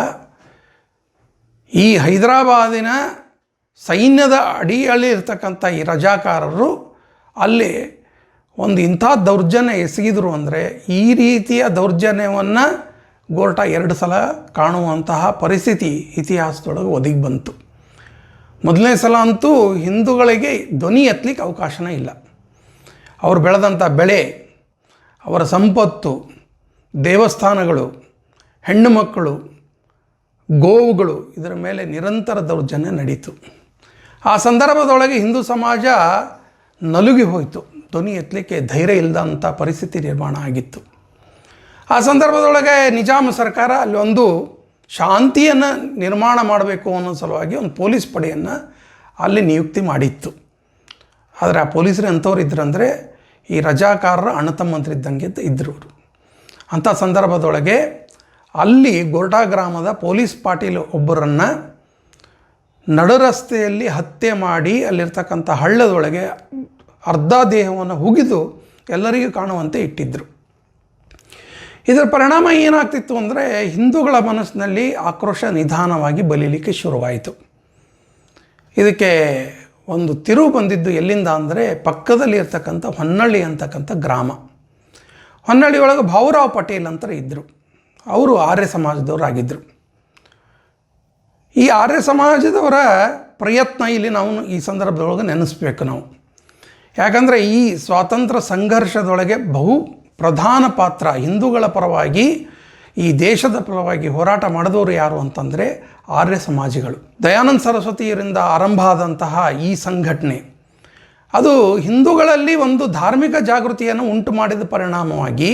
Speaker 1: ಈ ಹೈದರಾಬಾದಿನ ಸೈನ್ಯದ ಅಡಿಯಲ್ಲಿ ಇರ್ತಕ್ಕಂಥ ಈ ರಜಾಕಾರರು ಅಲ್ಲಿ ಒಂದು ಇಂಥ ದೌರ್ಜನ್ಯ ಎಸಗಿದರು ಅಂದರೆ, ಈ ರೀತಿಯ ದೌರ್ಜನ್ಯವನ್ನು ಗೋರ್ಟಾ 2 ಸಲ ಕಾಣುವಂತಹ ಪರಿಸ್ಥಿತಿ ಇತಿಹಾಸದೊಳಗೆ ಒದಗಿ ಬಂತು. ಮೊದಲನೇ ಸಲ ಅಂತೂ ಹಿಂದೂಗಳಿಗೆ ಧ್ವನಿ ಎತ್ತಲಿಕ್ಕೆ ಅವಕಾಶನೇ ಇಲ್ಲ. ಅವರು ಬೆಳೆದಂಥ ಬೆಳೆ, ಅವರ ಸಂಪತ್ತು, ದೇವಸ್ಥಾನಗಳು, ಹೆಣ್ಣು ಮಕ್ಕಳು, ಗೋವುಗಳು, ಇದರ ಮೇಲೆ ನಿರಂತರ ದೌರ್ಜನ್ಯ ನಡೀತು. ಆ ಸಂದರ್ಭದೊಳಗೆ ಹಿಂದೂ ಸಮಾಜ ನಲುಗಿ ಹೋಯಿತು. ಧ್ವನಿ ಎತ್ತಲಿಕ್ಕೆ ಧೈರ್ಯ ಇಲ್ಲದಂಥ ಪರಿಸ್ಥಿತಿ ನಿರ್ಮಾಣ ಆಗಿತ್ತು. ಆ ಸಂದರ್ಭದೊಳಗೆ ನಿಜಾಮ ಸರ್ಕಾರ ಅಲ್ಲಿ ಒಂದು ಶಾಂತಿಯನ್ನು ನಿರ್ಮಾಣ ಮಾಡಬೇಕು ಅನ್ನೋ ಸಲುವಾಗಿ ಒಂದು ಪೊಲೀಸ್ ಪಡೆಯನ್ನು ಅಲ್ಲಿ ನಿಯುಕ್ತಿ ಮಾಡಿತ್ತು. ಆದರೆ ಆ ಪೊಲೀಸರು ಎಂಥವ್ರು ಇದ್ರಂದರೆ ಈ ರಜಾಕಾರರ ಅಣ್ಣತಮ್ಮಂತರಿದ್ದಂಗೆ ಇದ್ದರು ಅವರು. ಅಂಥ ಸಂದರ್ಭದೊಳಗೆ ಅಲ್ಲಿ ಗೋರ್ಟಾ ಗ್ರಾಮದ ಪೊಲೀಸ್ ಪಾಟೀಲ್ ಒಬ್ಬರನ್ನು ನಡು ರಸ್ತೆಯಲ್ಲಿ ಹತ್ಯೆ ಮಾಡಿ ಅಲ್ಲಿರ್ತಕ್ಕಂಥ ಹಳ್ಳದೊಳಗೆ ಅರ್ಧ ದೇಹವನ್ನು ಹುಗಿದು ಎಲ್ಲರಿಗೂ ಕಾಣುವಂತೆ ಇಟ್ಟಿದ್ದರು. ಇದರ ಪರಿಣಾಮ ಏನಾಗ್ತಿತ್ತು ಅಂದರೆ, ಹಿಂದೂಗಳ ಮನಸ್ಸಿನಲ್ಲಿ ಆಕ್ರೋಶ ನಿಧಾನವಾಗಿ ಬಲೀಲಿಕ್ಕೆ ಶುರುವಾಯಿತು. ಇದಕ್ಕೆ ಒಂದು ತಿರುವು ಬಂದಿದ್ದು ಎಲ್ಲಿಂದ ಅಂದರೆ, ಪಕ್ಕದಲ್ಲಿ ಇರ್ತಕ್ಕಂಥ ಹೊನ್ನಳ್ಳಿ ಅಂತಕ್ಕಂಥ ಗ್ರಾಮ. ಹೊನ್ನಳ್ಳಿ ಒಳಗೆ ಭಾವುರಾವ್ ಪಟೇಲ್ ಅಂತ ಇದ್ದರು. ಅವರು ಆರ್ಯ ಸಮಾಜದವರಾಗಿದ್ದರು. ಈ ಆರ್ಯ ಸಮಾಜದವರ ಪ್ರಯತ್ನ ಇಲ್ಲಿ ನಾವು ಈ ಸಂದರ್ಭದೊಳಗೆ ನೆನೆಸ್ಬೇಕು ನಾವು. ಯಾಕಂದರೆ ಈ ಸ್ವಾತಂತ್ರ್ಯ ಸಂಘರ್ಷದೊಳಗೆ ಬಹು ಪ್ರಧಾನ ಪಾತ್ರ ಹಿಂದೂಗಳ ಪರವಾಗಿ, ಈ ದೇಶದ ಪರವಾಗಿ ಹೋರಾಟ ಮಾಡಿದವರು ಯಾರು ಅಂತಂದರೆ ಆರ್ಯ ಸಮಾಜಿಗಳು. ದಯಾನಂದ ಸರಸ್ವತಿಯರಿಂದ ಆರಂಭ ಆದಂತಹ ಈ ಸಂಘಟನೆ ಅದು ಹಿಂದೂಗಳಲ್ಲಿ ಒಂದು ಧಾರ್ಮಿಕ ಜಾಗೃತಿಯನ್ನು ಉಂಟು ಮಾಡಿದ ಪರಿಣಾಮವಾಗಿ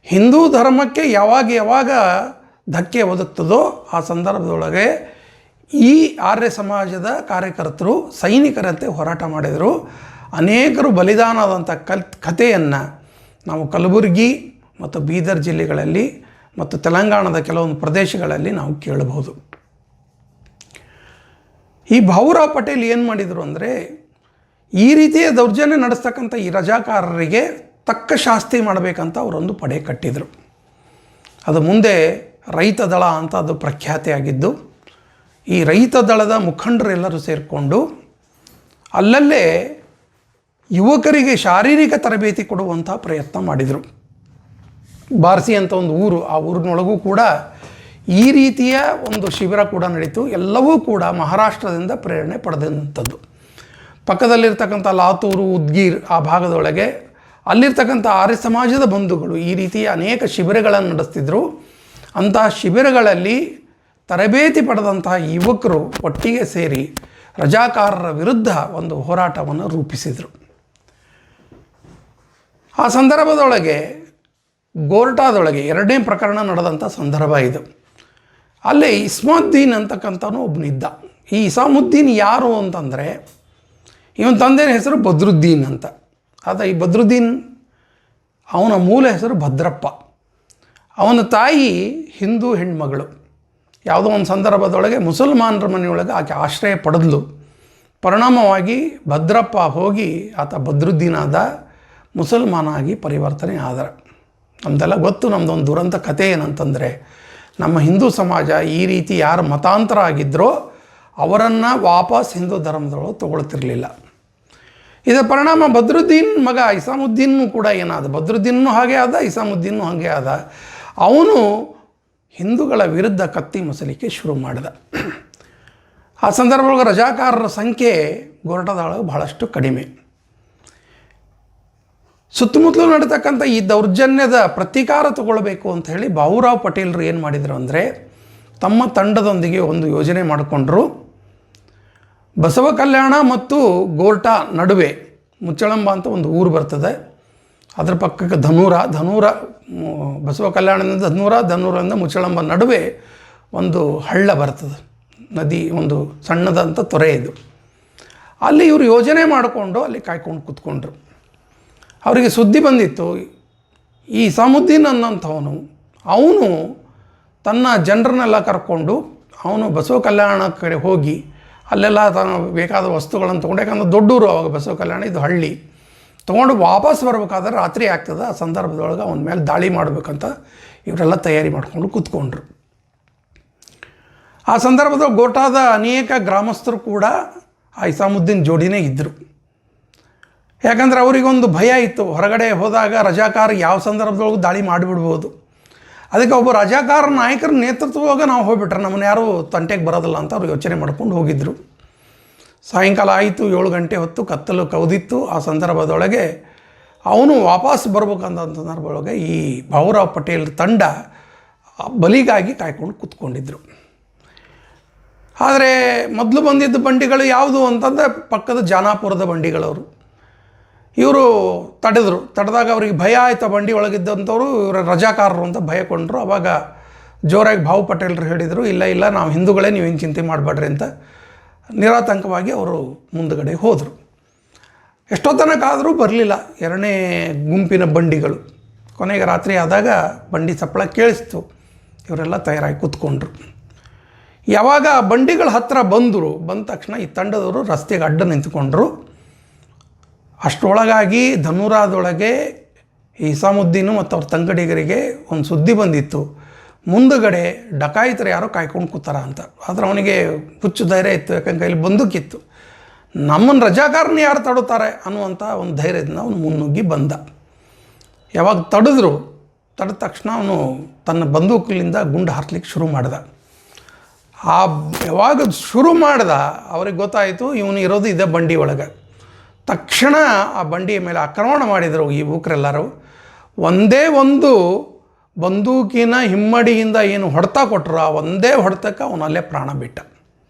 Speaker 1: ಹಿಂದೂ ಧರ್ಮಕ್ಕೆ ಯಾವಾಗ ಧಕ್ಕೆ ಒದಗ್ತದೋ ಆ ಸಂದರ್ಭದೊಳಗೆ ಈ ಆರ್ಯ ಸಮಾಜದ ಕಾರ್ಯಕರ್ತರು ಸೈನಿಕರಂತೆ ಹೋರಾಟ ಮಾಡಿದರು. ಅನೇಕರು ಬಲಿದಾನವಾದಂಥ ಕಥೆಯನ್ನು ನಾವು ಕಲಬುರಗಿ ಮತ್ತು ಬೀದರ್ ಜಿಲ್ಲೆಗಳಲ್ಲಿ ಮತ್ತು ತೆಲಂಗಾಣದ ಕೆಲವೊಂದು ಪ್ರದೇಶಗಳಲ್ಲಿ ನಾವು ಕೇಳಬಹುದು. ಈ ಭಾವುರಾವ್ ಪಟೇಲ್ ಏನು ಮಾಡಿದರು ಅಂದರೆ, ಈ ರೀತಿಯ ದೌರ್ಜನ್ಯ ನಡೆಸ್ತಕ್ಕಂಥ ಈ ರಜಾಕಾರರಿಗೆ ತಕ್ಕ ಶಾಸ್ತಿ ಮಾಡಬೇಕಂತ ಅವರೊಂದು ಪಡೆ ಕಟ್ಟಿದರು. ಅದು ಮುಂದೆ ರೈತ ದಳ ಅಂತ ಅದು ಪ್ರಖ್ಯಾತಿಯಾಗಿದ್ದು, ಈ ರೈತ ದಳದ ಮುಖಂಡರೆಲ್ಲರೂ ಸೇರಿಕೊಂಡು ಅಲ್ಲಲ್ಲೇ ಯುವಕರಿಗೆ ಶಾರೀರಿಕ ತರಬೇತಿ ಕೊಡುವಂಥ ಪ್ರಯತ್ನ ಮಾಡಿದರು. ಬಾರ್ಸಿ ಅಂತ ಒಂದು ಊರು, ಆ ಊರಿನೊಳಗೂ ಕೂಡ ಈ ರೀತಿಯ ಒಂದು ಶಿಬಿರ ಕೂಡ ನಡೀತು. ಎಲ್ಲವೂ ಕೂಡ ಮಹಾರಾಷ್ಟ್ರದಿಂದ ಪ್ರೇರಣೆ ಪಡೆದಂಥದ್ದು. ಪಕ್ಕದಲ್ಲಿರ್ತಕ್ಕಂಥ ಲಾತೂರು, ಉದ್ಗೀರ್ ಆ ಭಾಗದೊಳಗೆ ಅಲ್ಲಿರ್ತಕ್ಕಂಥ ಆರ್ಯ ಸಮಾಜದ ಬಂಧುಗಳು ಈ ರೀತಿಯ ಅನೇಕ ಶಿಬಿರಗಳನ್ನು ನಡೆಸ್ತಿದ್ರು. ಅಂತಹ ಶಿಬಿರಗಳಲ್ಲಿ ತರಬೇತಿ ಪಡೆದಂತಹ ಯುವಕರು ಒಟ್ಟಿಗೆ ಸೇರಿ ರಜಾಕಾರರ ವಿರುದ್ಧ ಒಂದು ಹೋರಾಟವನ್ನು ರೂಪಿಸಿದರು. ಆ ಸಂದರ್ಭದೊಳಗೆ ಗೋರ್ಟಾದೊಳಗೆ 2ನೇ ಪ್ರಕರಣ ನಡೆದಂಥ ಸಂದರ್ಭ ಇದು. ಅಲ್ಲೇ ಇಸ್ಮಾದ್ದೀನ್ ಅಂತಕ್ಕಂಥವನು ಒಬ್ಬನಿದ್ದ. ಈ ಇಸಾಮುದ್ದೀನ್ ಯಾರು ಅಂತಂದರೆ, ಇವನ ತಂದೆಯ ಹೆಸರು ಬದ್ರುದ್ದೀನ್ ಅಂತ. ಆದರೆ ಈ ಬದ್ರುದ್ದೀನ್ ಅವನ ಮೂಲ ಹೆಸರು ಭದ್ರಪ್ಪ. ಅವನ ತಾಯಿ ಹಿಂದೂ ಹೆಣ್ಮಗಳು. ಯಾವುದೋ ಒಂದು ಸಂದರ್ಭದೊಳಗೆ ಮುಸಲ್ಮಾನರ ಮನೆಯೊಳಗೆ ಆಕೆ ಆಶ್ರಯ ಪಡೆದ್ಲು. ಪರಿಣಾಮವಾಗಿ ಭದ್ರಪ್ಪ ಹೋಗಿ ಆತ ಬದ್ರುದ್ದೀನ್ ಆದ, ಮುಸಲ್ಮಾನ ಆಗಿ ಪರಿವರ್ತನೆ ಆದ. ನಮ್ಮದೆಲ್ಲ ಗೊತ್ತು. ನಮ್ಮದೊಂದು ದುರಂತ ಕಥೆ ಏನಂತಂದರೆ, ನಮ್ಮ ಹಿಂದೂ ಸಮಾಜ ಈ ರೀತಿ ಯಾರು ಮತಾಂತರ ಆಗಿದ್ದರೋ ಅವರನ್ನು ವಾಪಸ್ ಹಿಂದೂ ಧರ್ಮದೊಳಗೆ ತಗೊಳ್ತಿರಲಿಲ್ಲ. ಇದರ ಪರಿಣಾಮ ಬದ್ರುದ್ದೀನ್ ಮಗ ಇಸಾಮುದ್ದೀನು ಕೂಡ ಏನಾದ, ಬದ್ರುದ್ದೀನು ಹಾಗೆ ಆದ, ಇಸಾಮುದ್ದೀನು ಹಾಗೆ ಆದ. ಅವನು ಹಿಂದೂಗಳ ವಿರುದ್ಧ ಕತ್ತಿ ಮಸಲಿಕ್ಕೆ ಶುರು ಮಾಡಿದ. ಆ ಸಂದರ್ಭದೊಳಗೆ ರಜಾಕಾರರ ಸಂಖ್ಯೆ ಗೋರ್ಟಾದೊಳಗೆ ಬಹಳಷ್ಟು ಕಡಿಮೆ. ಸುತ್ತಮುತ್ತಲೂ ನಡೀತಕ್ಕಂಥ ಈ ದೌರ್ಜನ್ಯದ ಪ್ರತೀಕಾರ ತಗೊಳ್ಬೇಕು ಅಂತ ಹೇಳಿ ಭಾವುರಾವ್ ಪಟೇಲರು ಏನು ಮಾಡಿದರು ಅಂದರೆ, ತಮ್ಮ ತಂಡದೊಂದಿಗೆ ಒಂದು ಯೋಜನೆ ಮಾಡಿಕೊಂಡ್ರು. ಬಸವ ಕಲ್ಯಾಣ ಮತ್ತು ಗೋರ್ಟಾ ನಡುವೆ ಮುಚ್ಚಳಂಬ ಅಂತ ಒಂದು ಊರು ಬರ್ತದೆ. ಅದರ ಪಕ್ಕಕ್ಕೆ ಧನೂರ ಬಸವ ಕಲ್ಯಾಣದಿಂದ ಧನೂರದಿಂದ ಮುಚ್ಚಳಂಬ ನಡುವೆ ಒಂದು ಹಳ್ಳ ಬರ್ತದೆ, ನದಿ, ಒಂದು ಸಣ್ಣದಂಥ ತೊರೆ ಇದು. ಅಲ್ಲಿ ಇವರು ಯೋಜನೆ ಮಾಡಿಕೊಂಡು ಅಲ್ಲಿ ಕಾಯ್ಕೊಂಡು ಕೂತ್ಕೊಂಡ್ರು. ಅವರಿಗೆ ಸುದ್ದಿ ಬಂದಿತ್ತು, ಈ ಇಸಾಮುದ್ದೀನ್ ಅನ್ನೋಂಥವನು ಅವನು ತನ್ನ ಜನರನ್ನೆಲ್ಲ ಕರ್ಕೊಂಡು ಅವನು ಬಸವ ಕಲ್ಯಾಣ ಕಡೆ ಹೋಗಿ ಅಲ್ಲೆಲ್ಲ ತಾನು ಬೇಕಾದ ವಸ್ತುಗಳನ್ನು ತೊಗೊಂಡು, ಯಾಕಂದ್ರೆ ದೊಡ್ಡೂರು ಅವಾಗ ಬಸವ ಕಲ್ಯಾಣ, ಇದು ಹಳ್ಳಿ, ತೊಗೊಂಡು ವಾಪಸ್ ಬರ್ಬೇಕಾದ್ರೆ ರಾತ್ರಿ ಆಗ್ತದೆ. ಆ ಸಂದರ್ಭದೊಳಗೆ ಅವನ ಮೇಲೆ ದಾಳಿ ಮಾಡಬೇಕಂತ ಇವರೆಲ್ಲ ತಯಾರಿ ಮಾಡಿಕೊಂಡು ಕೂತ್ಕೊಂಡ್ರು. ಆ ಸಂದರ್ಭದಲ್ಲಿ ಗೋಟಾದ ಅನೇಕ ಗ್ರಾಮಸ್ಥರು ಕೂಡ ಆ ಇಸಾಮುದ್ದೀನ್ ಜೋಡಿನೇ ಇದ್ದರು. ಯಾಕಂದರೆ ಅವರಿಗೊಂದು ಭಯ ಇತ್ತು, ಹೊರಗಡೆ ಹೋದಾಗ ರಜಾಕಾರ ಯಾವ ಸಂದರ್ಭದೊಳಗೂ ದಾಳಿ ಮಾಡಿಬಿಡ್ಬೋದು. ಅದಕ್ಕೆ ಒಬ್ಬ ರಜಾಕಾರ ನಾಯಕರ ನೇತೃತ್ವವಾಗ ನಾವು ಹೋಗ್ಬಿಟ್ರೆ ನಮ್ಮನ್ನು ಯಾರೂ ತಂಟೆಗೆ ಬರೋದಿಲ್ಲ ಅಂತ ಅವ್ರು ಯೋಚನೆ ಮಾಡ್ಕೊಂಡು ಹೋಗಿದ್ದರು. ಸಾಯಂಕಾಲ ಆಯಿತು, 7 ಗಂಟೆ ಹೊತ್ತು ಕತ್ತಲು ಕೌದಿತ್ತು. ಆ ಸಂದರ್ಭದೊಳಗೆ ಅವನು ವಾಪಸ್ ಬರ್ಬೇಕಂತ ಸಂದರ್ಭದೊಳಗೆ ಈ ಭಾವುರಾವ್ ಪಟೇಲ್ ತಂಡ ಬಲಿಗಾಗಿ ಕಾಯ್ಕೊಂಡು ಕೂತ್ಕೊಂಡಿದ್ರು. ಆದರೆ ಮೊದಲು ಬಂದಿದ್ದ ಬಂಡಿಗಳು ಯಾವುದು ಅಂತಂದರೆ ಪಕ್ಕದ ಜಾನಾಪುರದ ಬಂಡಿಗಳವರು. ಇವರು ತಡೆದಾಗ ಅವ್ರಿಗೆ ಭಯ ಆಯಿತು. ಬಂಡಿ ಒಳಗಿದ್ದಂಥವ್ರು ಇವರ ರಜಾಕಾರರು ಅಂತ ಭಯಕೊಂಡ್ರು. ಆವಾಗ ಜೋರಾಗಿ ಭಾವು ಪಟೇಲ್ರು ಹೇಳಿದರು, ಇಲ್ಲ ನಾವು ಹಿಂದೂಗಳೇ, ನೀವೇನು ಚಿಂತೆ ಮಾಡಬೇಡ್ರಿ ಅಂತ. ನಿರಾತಂಕವಾಗಿ ಅವರು ಮುಂದುಗಡೆ ಹೋದರು. ಎಷ್ಟೋ ತನಕ ಆದರೂ ಬರಲಿಲ್ಲ 2ನೇ ಗುಂಪಿನ ಬಂಡಿಗಳು. ಕೊನೆಗೆ ರಾತ್ರಿ ಆದಾಗ ಬಂಡಿ ಸಪ್ಪಳ ಕೇಳಿಸ್ತು. ಇವರೆಲ್ಲ ತಯಾರಾಗಿ ಕೂತ್ಕೊಂಡ್ರು. ಯಾವಾಗ ಬಂಡಿಗಳ ಹತ್ತಿರ ಬಂದ ತಕ್ಷಣ ಈ ತಂಡದವರು ರಸ್ತೆಗೆ ಅಡ್ಡ ನಿಂತ್ಕೊಂಡ್ರು. ಅಷ್ಟರೊಳಗಾಗಿ ಧನುರಾದೊಳಗೆ ಇಸಾಮುದ್ದೀನು ಮತ್ತು ಅವ್ರ ತಂಗಡಿಗರಿಗೆ ಒಂದು ಸುದ್ದಿ ಬಂದಿತ್ತು, ಮುಂದುಗಡೆ ಡಕಾಯಿತರು ಯಾರೋ ಕಾಯ್ಕೊಂಡು ಕೂತಾರ ಅಂತ. ಆದರೆ ಅವನಿಗೆ ಹುಚ್ಚು ಧೈರ್ಯ ಇತ್ತು, ಯಾಕಂದ್ರೆ ಇಲ್ಲಿ ಬಂದೂಕಿತ್ತು. ನಮ್ಮನ್ನು ರಜಾಕಾರನ ಯಾರು ತಡುತ್ತಾರೆ ಅನ್ನುವಂಥ ಒಂದು ಧೈರ್ಯದಿಂದ ಅವನು ಮುನ್ನುಗ್ಗಿ ಬಂದ. ಯಾವಾಗ ತಡೆದ ತಕ್ಷಣ ಅವನು ತನ್ನ ಬಂದೂಕಿನಿಂದ ಗುಂಡು ಹಾರಿಸ್ಲಿಕ್ಕೆ ಶುರು ಮಾಡ್ದ. ಯಾವಾಗ ಶುರು ಮಾಡ್ದ ಅವ್ರಿಗೆ ಗೊತ್ತಾಯಿತು ಇವನು ಇರೋದು ಇದೇ ಬಂಡಿ ಒಳಗೆ. ತಕ್ಷಣ ಆ ಬಂಡಿಯ ಮೇಲೆ ಆಕ್ರಮಣ ಮಾಡಿದರು ಈ ಯುವಕರೆಲ್ಲರೂ. ಒಂದೇ ಒಂದು ಬಂದೂಕಿನ ಹಿಮ್ಮಡಿಯಿಂದ ಏನು ಹೊಡೆತ ಕೊಟ್ಟರು, ಆ ಒಂದೇ ಹೊಡೆತಕ್ಕೆ ಅವನಲ್ಲೇ ಪ್ರಾಣ ಬಿಟ್ಟ.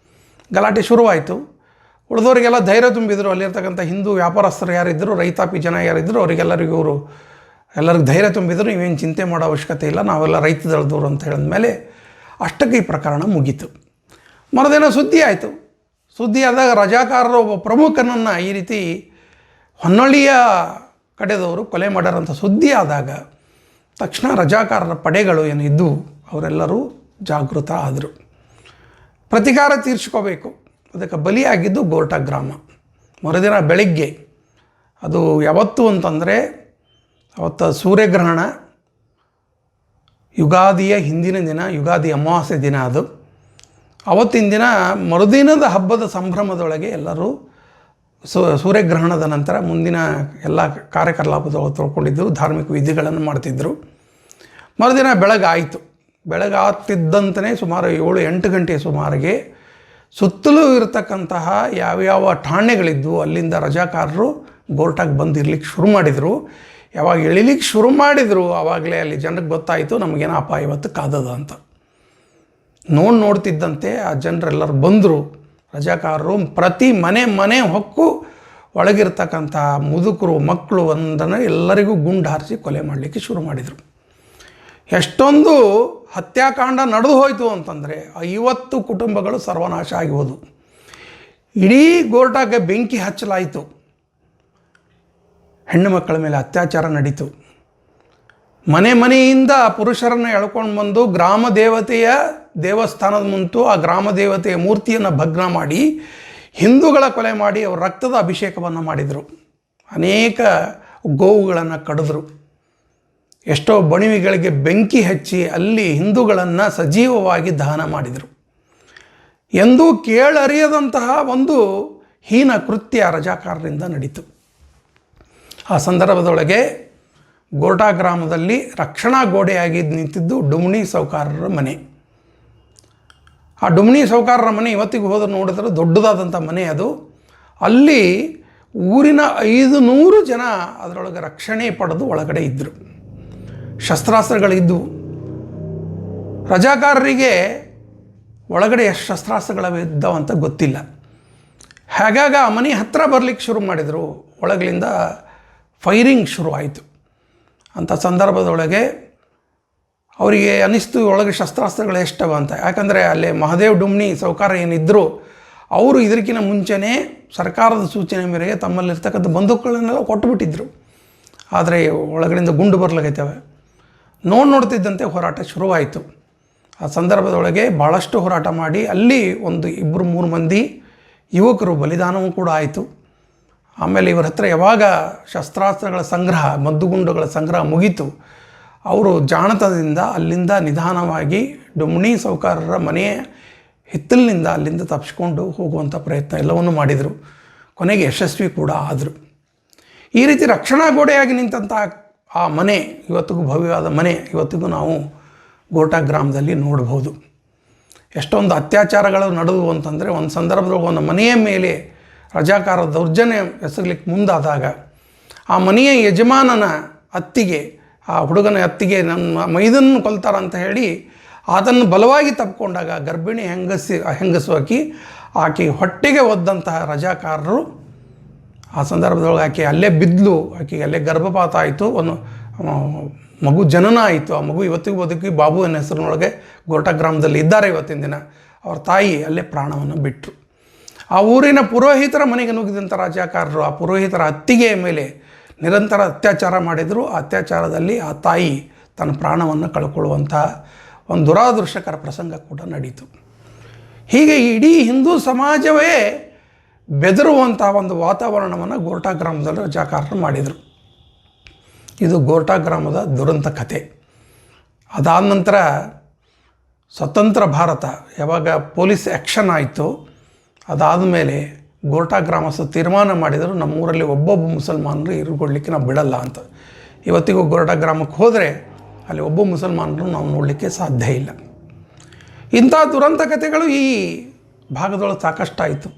Speaker 1: ಗಲಾಟೆ ಶುರುವಾಯಿತು. ಉಳಿದವರಿಗೆಲ್ಲ ಧೈರ್ಯ ತುಂಬಿದರು. ಅಲ್ಲಿರ್ತಕ್ಕಂಥ ಹಿಂದೂ ವ್ಯಾಪಾರಸ್ಥರು ಯಾರಿದ್ದರು, ರೈತಾಪಿ ಜನ ಯಾರಿದ್ದರು, ಅವರಿಗೆಲ್ಲರಿಗೂ ಎಲ್ಲರಿಗೂ ಧೈರ್ಯ ತುಂಬಿದರು. ನೀವೇನು ಚಿಂತೆ ಮಾಡೋ ಅವಶ್ಯಕತೆ ಇಲ್ಲ, ನಾವೆಲ್ಲ ರೈತ ದಳದವರು ಅಂತ ಹೇಳಿದ್ಮೇಲೆ ಅಷ್ಟಕ್ಕೆ ಈ ಪ್ರಕರಣ ಮುಗೀತು. ಮರುದಿನ ಸುದ್ದಿ ಆಯಿತು. ಸುದ್ದಿ ಆದಾಗ ರಜಾಕಾರರ ಒಬ್ಬ ಪ್ರಮುಖನನ್ನು ಈ ರೀತಿ ಹೊನ್ನಳ್ಳಿಯ ಕಡೆದವರು ಕೊಲೆ ಮಾಡ್ಯಾರಂಥ ಸುದ್ದಿ ಆದಾಗ ತಕ್ಷಣ ರಜಾಕಾರರ ಪಡೆಗಳು ಏನಿದ್ದು ಅವರೆಲ್ಲರೂ ಜಾಗೃತ ಆದರು. ಪ್ರತಿಕಾರ ತೀರ್ಸ್ಕೋಬೇಕು. ಅದಕ್ಕೆ ಬಲಿಯಾಗಿದ್ದು ಗೋರ್ಟಾ ಗ್ರಾಮ. ಮರುದಿನ ಬೆಳಗ್ಗೆ, ಅದು ಯಾವತ್ತು ಅಂತಂದರೆ ಅವತ್ತು ಸೂರ್ಯಗ್ರಹಣ, ಯುಗಾದಿಯ ಹಿಂದಿನ ದಿನ, ಯುಗಾದಿ ಅಮಾವಾಸ್ಯೆ ದಿನ. ಅದು ಅವತ್ತಿನ ದಿನ ಮರುದಿನದ ಹಬ್ಬದ ಸಂಭ್ರಮದೊಳಗೆ ಎಲ್ಲರೂ ಸೂರ್ಯಗ್ರಹಣದ ನಂತರ ಮುಂದಿನ ಎಲ್ಲ ಕಾರ್ಯಕಲಾಪದೊಳಗೆ ತೊಳ್ಕೊಂಡಿದ್ದು, ಧಾರ್ಮಿಕ ವಿಧಿಗಳನ್ನು ಮಾಡ್ತಿದ್ದರು. ಮರುದಿನ ಬೆಳಗಾಯಿತು. ಬೆಳಗಾಗ್ತಿದ್ದಂತಲೇ ಸುಮಾರು 7-8 ಗಂಟೆ ಸುಮಾರಿಗೆ ಸುತ್ತಲೂ ಇರತಕ್ಕಂತಹ ಯಾವ್ಯಾವ ಠಾಣೆಗಳಿದ್ವು ಅಲ್ಲಿಂದ ರಜಾಕಾರರು ಗೋರ್ಟಾಗೆ ಬಂದು ಇರ್ಲಿಕ್ಕೆ ಶುರು ಮಾಡಿದರು. ಯಾವಾಗ ಇಳಿಲಿಕ್ಕೆ ಶುರು ಮಾಡಿದರು ಆವಾಗಲೇ ಅಲ್ಲಿ ಜನರಿಗೆ ಗೊತ್ತಾಯಿತು ನಮಗೇನೋ ಅಪಾಯ ಇವತ್ತು ಕಾದದ ಅಂತ. ನೋಡ್ತಿದ್ದಂತೆ ಆ ಜನರೆಲ್ಲರೂ ಬಂದರು. ರಜಾಕಾರರು ಪ್ರತಿ ಮನೆ ಹೊಕ್ಕು ಒಳಗಿರ್ತಕ್ಕಂಥ ಮುದುಕರು, ಮಕ್ಕಳು ಒಂದನ್ನು ಎಲ್ಲರಿಗೂ ಗುಂಡು ಹಾರಿಸಿ ಕೊಲೆ ಮಾಡಲಿಕ್ಕೆ ಶುರು ಮಾಡಿದರು. ಎಷ್ಟೊಂದು ಹತ್ಯಾಕಾಂಡ ನಡೆದು ಹೋಯಿತು ಅಂತಂದರೆ 50 ಕುಟುಂಬಗಳು ಸರ್ವನಾಶ ಆಗಿ ಹೋದವು. ಇಡೀ ಗೋರ್ಟಾಗೆ ಬೆಂಕಿ ಹಚ್ಚಲಾಯಿತು. ಹೆಣ್ಣು ಮಕ್ಕಳ ಮೇಲೆ ಅತ್ಯಾಚಾರ ನಡೀತು. ಮನೆಯಿಂದ ಪುರುಷರನ್ನು ಎಳ್ಕೊಂಡು ಬಂದು ಗ್ರಾಮ ದೇವತೆಯ ದೇವಸ್ಥಾನದ ಮುಂತು ಆ ಗ್ರಾಮ ದೇವತೆಯ ಮೂರ್ತಿಯನ್ನು ಭಗ್ನ ಮಾಡಿ ಹಿಂದೂಗಳ ಕೊಲೆ ಮಾಡಿ ಅವರ ರಕ್ತದ ಅಭಿಷೇಕವನ್ನು ಮಾಡಿದರು. ಅನೇಕ ಗೋವುಗಳನ್ನು ಕಡಿದ್ರು. ಎಷ್ಟೋ ಬಣಿವಿಗಳಿಗೆ ಬೆಂಕಿ ಹಚ್ಚಿ ಅಲ್ಲಿ ಹಿಂದೂಗಳನ್ನು ಸಜೀವವಾಗಿ ದಹನ ಮಾಡಿದರು. ಎಂದೂ ಕೇಳರಿಯದಂತಹ ಒಂದು ಹೀನ ಕೃತ್ಯ ರಜಾಕಾರರಿಂದ ನಡೀತು. ಆ ಸಂದರ್ಭದೊಳಗೆ ಗೋರ್ಟಾ ಗ್ರಾಮದಲ್ಲಿ ರಕ್ಷಣಾ ಗೋಡೆಯಾಗಿ ನಿಂತಿದ್ದು ಡುಮ್ನಿ ಸೌಕಾರರ ಮನೆ. ಆ ಡುಮ್ನಿ ಸೌಕಾರರ ಮನೆ ಇವತ್ತಿಗೆ ಹೋದ್ರೆ ನೋಡಿದ್ರೆ ದೊಡ್ಡದಾದಂಥ ಮನೆ ಅದು. ಅಲ್ಲಿ ಊರಿನ 500 ಜನ ಅದರೊಳಗೆ ರಕ್ಷಣೆ ಪಡೆದು ಒಳಗಡೆ ಇದ್ದರು. ಶಸ್ತ್ರಾಸ್ತ್ರಗಳಿದ್ದವು. ರಜಾಕಾರರಿಗೆ ಒಳಗಡೆ ಎಷ್ಟು ಶಸ್ತ್ರಾಸ್ತ್ರಗಳಿದ್ದಾವಂತ ಗೊತ್ತಿಲ್ಲ. ಹಾಗಾಗಿ ಆ ಮನೆ ಹತ್ತಿರ ಬರಲಿಕ್ಕೆ ಶುರು ಮಾಡಿದರು. ಒಳಗಲಿಂದ ಫೈರಿಂಗ್ ಶುರು ಆಯಿತು. ಅಂಥ ಸಂದರ್ಭದೊಳಗೆ ಅವರಿಗೆ ಅನ್ನಿಸ್ತು ಒಳಗೆ ಶಸ್ತ್ರಾಸ್ತ್ರಗಳು ಎಷ್ಟವ ಅಂತ. ಯಾಕಂದರೆ ಅಲ್ಲೇ ಮಹಾದೇವ್ ಡುಮ್ನಿ ಸೌಕಾರ ಏನಿದ್ದರು ಅವರು ಇದಕ್ಕಿಂತ ಮುಂಚೆನೇ ಸರ್ಕಾರದ ಸೂಚನೆ ಮೇರೆಗೆ ತಮ್ಮಲ್ಲಿರ್ತಕ್ಕಂಥ ಬಂದೂಕುಗಳನ್ನೆಲ್ಲ ಕೊಟ್ಟುಬಿಟ್ಟಿದ್ರು. ಆದರೆ ಒಳಗಡೆಯಿಂದ ಗುಂಡು ಬರ್ಲಾಗೈತವೆ. ನೋಡ್ತಿದ್ದಂತೆ ಹೋರಾಟ ಶುರುವಾಯಿತು. ಆ ಸಂದರ್ಭದೊಳಗೆ ಭಾಳಷ್ಟು ಹೋರಾಟ ಮಾಡಿ ಅಲ್ಲಿ 2-3 ಮಂದಿ ಯುವಕರು ಬಲಿದಾನವೂ ಕೂಡ ಆಯಿತು. ಆಮೇಲೆ ಇವರ ಹತ್ರ ಯಾವಾಗ ಶಸ್ತ್ರಾಸ್ತ್ರಗಳ ಸಂಗ್ರಹ, ಮದ್ದುಗುಂಡುಗಳ ಸಂಗ್ರಹ ಮುಗೀತು, ಅವರು ಜಾಣತನದಿಂದ ಅಲ್ಲಿಂದ ನಿಧಾನವಾಗಿ ಡೊಮ್ನಿ ಸಾಹುಕಾರರ ಮನೆಯ ಹಿತ್ತಲಿನಿಂದ ಅಲ್ಲಿಂದ ತಪ್ಪಿಸ್ಕೊಂಡು ಹೋಗುವಂಥ ಪ್ರಯತ್ನ ಎಲ್ಲವನ್ನೂ ಮಾಡಿದರು. ಕೊನೆಗೆ ಯಶಸ್ವಿ ಕೂಡ ಆದರು. ಈ ರೀತಿ ರಕ್ಷಣಾ ಗೋಡೆಯಾಗಿ ನಿಂತಹ ಆ ಮನೆ ಇವತ್ತಿಗೂ ಭವ್ಯವಾದ ಮನೆ ಇವತ್ತಿಗೂ ನಾವು ಗೋರ್ಟಾ ಗ್ರಾಮದಲ್ಲಿ ನೋಡ್ಬೋದು. ಎಷ್ಟೊಂದು ಅತ್ಯಾಚಾರಗಳು ನಡೆದವು ಅಂತಂದರೆ, ಒಂದು ಸಂದರ್ಭದಲ್ಲಿ ಒಂದು ಮನೆಯ ಮೇಲೆ ರಜಾಕಾರ ದೌರ್ಜನ್ಯ ಎಸಗಲಿಕ್ಕೆ ಮುಂದಾದಾಗ ಆ ಮನೆಯ ಯಜಮಾನನ ಅತ್ತಿಗೆ, ಆ ಹುಡುಗನ ಅತ್ತಿಗೆ ನನ್ನ ಮೈದನ್ನು ಕೊಲ್ತಾರ ಅಂತ ಹೇಳಿ ಅದನ್ನು ಬಲವಾಗಿ ತಪ್ಪಿಕೊಂಡಾಗ ಗರ್ಭಿಣಿ ಹೆಂಗಸು ಆಕೆ ಹೊಟ್ಟೆಗೆ ಒದ್ದಂತಹ ರಜಾಕಾರರು ಆ ಸಂದರ್ಭದೊಳಗೆ ಆಕೆ ಅಲ್ಲೇ ಬಿದ್ದಲು. ಆಕೆಗೆ ಅಲ್ಲೇ ಗರ್ಭಪಾತ ಆಯಿತು, ಒಂದು ಮಗು ಜನನ ಆಯಿತು. ಆ ಮಗು ಇವತ್ತಿಗೂ ಬದುಕಿ ಬಾಬು ಅನ್ನೋ ಹೆಸರಿನೊಳಗೆ ಗೋರ್ಟಾ ಗ್ರಾಮದಲ್ಲಿ ಇದ್ದಾರೆ ಇವತ್ತಿನ ದಿನ. ಅವ್ರ ತಾಯಿ ಅಲ್ಲೇ ಪ್ರಾಣವನ್ನು ಬಿಟ್ಟರು. ಆ ಊರಿನ ಪುರೋಹಿತರ ಮನೆಗೆ ನುಗ್ಗಿದಂಥ ರಾಜಕಾರರು ಆ ಪುರೋಹಿತರ ಅತ್ತಿಗೆಯ ಮೇಲೆ ನಿರಂತರ ಅತ್ಯಾಚಾರ ಮಾಡಿದರು. ಆ ಅತ್ಯಾಚಾರದಲ್ಲಿ ಆ ತಾಯಿ ತನ್ನ ಪ್ರಾಣವನ್ನು ಕಳ್ಕೊಳ್ಳುವಂಥ ಒಂದು ದುರಾದೃಷ್ಟಕರ ಪ್ರಸಂಗ ಕೂಡ ನಡೀತು. ಹೀಗೆ ಇಡೀ ಹಿಂದೂ ಸಮಾಜವೇ ಬೆದರುವಂಥ ಒಂದು ವಾತಾವರಣವನ್ನು ಗೋರ್ಟಾ ಗ್ರಾಮದಲ್ಲಿ ರಜಾಕಾರರು ಮಾಡಿದರು. ಇದು ಗೋರ್ಟಾ ಗ್ರಾಮದ ದುರಂತ ಕಥೆ. ಅದಾದ ನಂತರ ಸ್ವತಂತ್ರ ಭಾರತ ಯಾವಾಗ ಪೊಲೀಸ್ ಆ್ಯಕ್ಷನ್ ಆಯಿತು, ಅದಾದ ಮೇಲೆ ಗೋರ್ಟಾ ಗ್ರಾಮಸ್ಥರು ತೀರ್ಮಾನ ಮಾಡಿದರು, ನಮ್ಮೂರಲ್ಲಿ ಒಬ್ಬೊಬ್ಬ ಮುಸಲ್ಮಾನರು ಇರುಗೊಳ್ಳಿಕ್ಕೆ ನಾವು ಬಿಡಲ್ಲ ಅಂತ. ಇವತ್ತಿಗೂ ಗೋರ್ಟಾ ಗ್ರಾಮಕ್ಕೆ ಹೋದರೆ ಅಲ್ಲಿ ಒಬ್ಬ ಮುಸಲ್ಮಾನರು ನಾವು ನೋಡಲಿಕ್ಕೆ ಸಾಧ್ಯ ಇಲ್ಲ. ಇಂಥ ದುರಂತ ಕಥೆಗಳು ಈ ಭಾಗದೊಳಗೆ ಸಾಕಷ್ಟಾಯಿತು.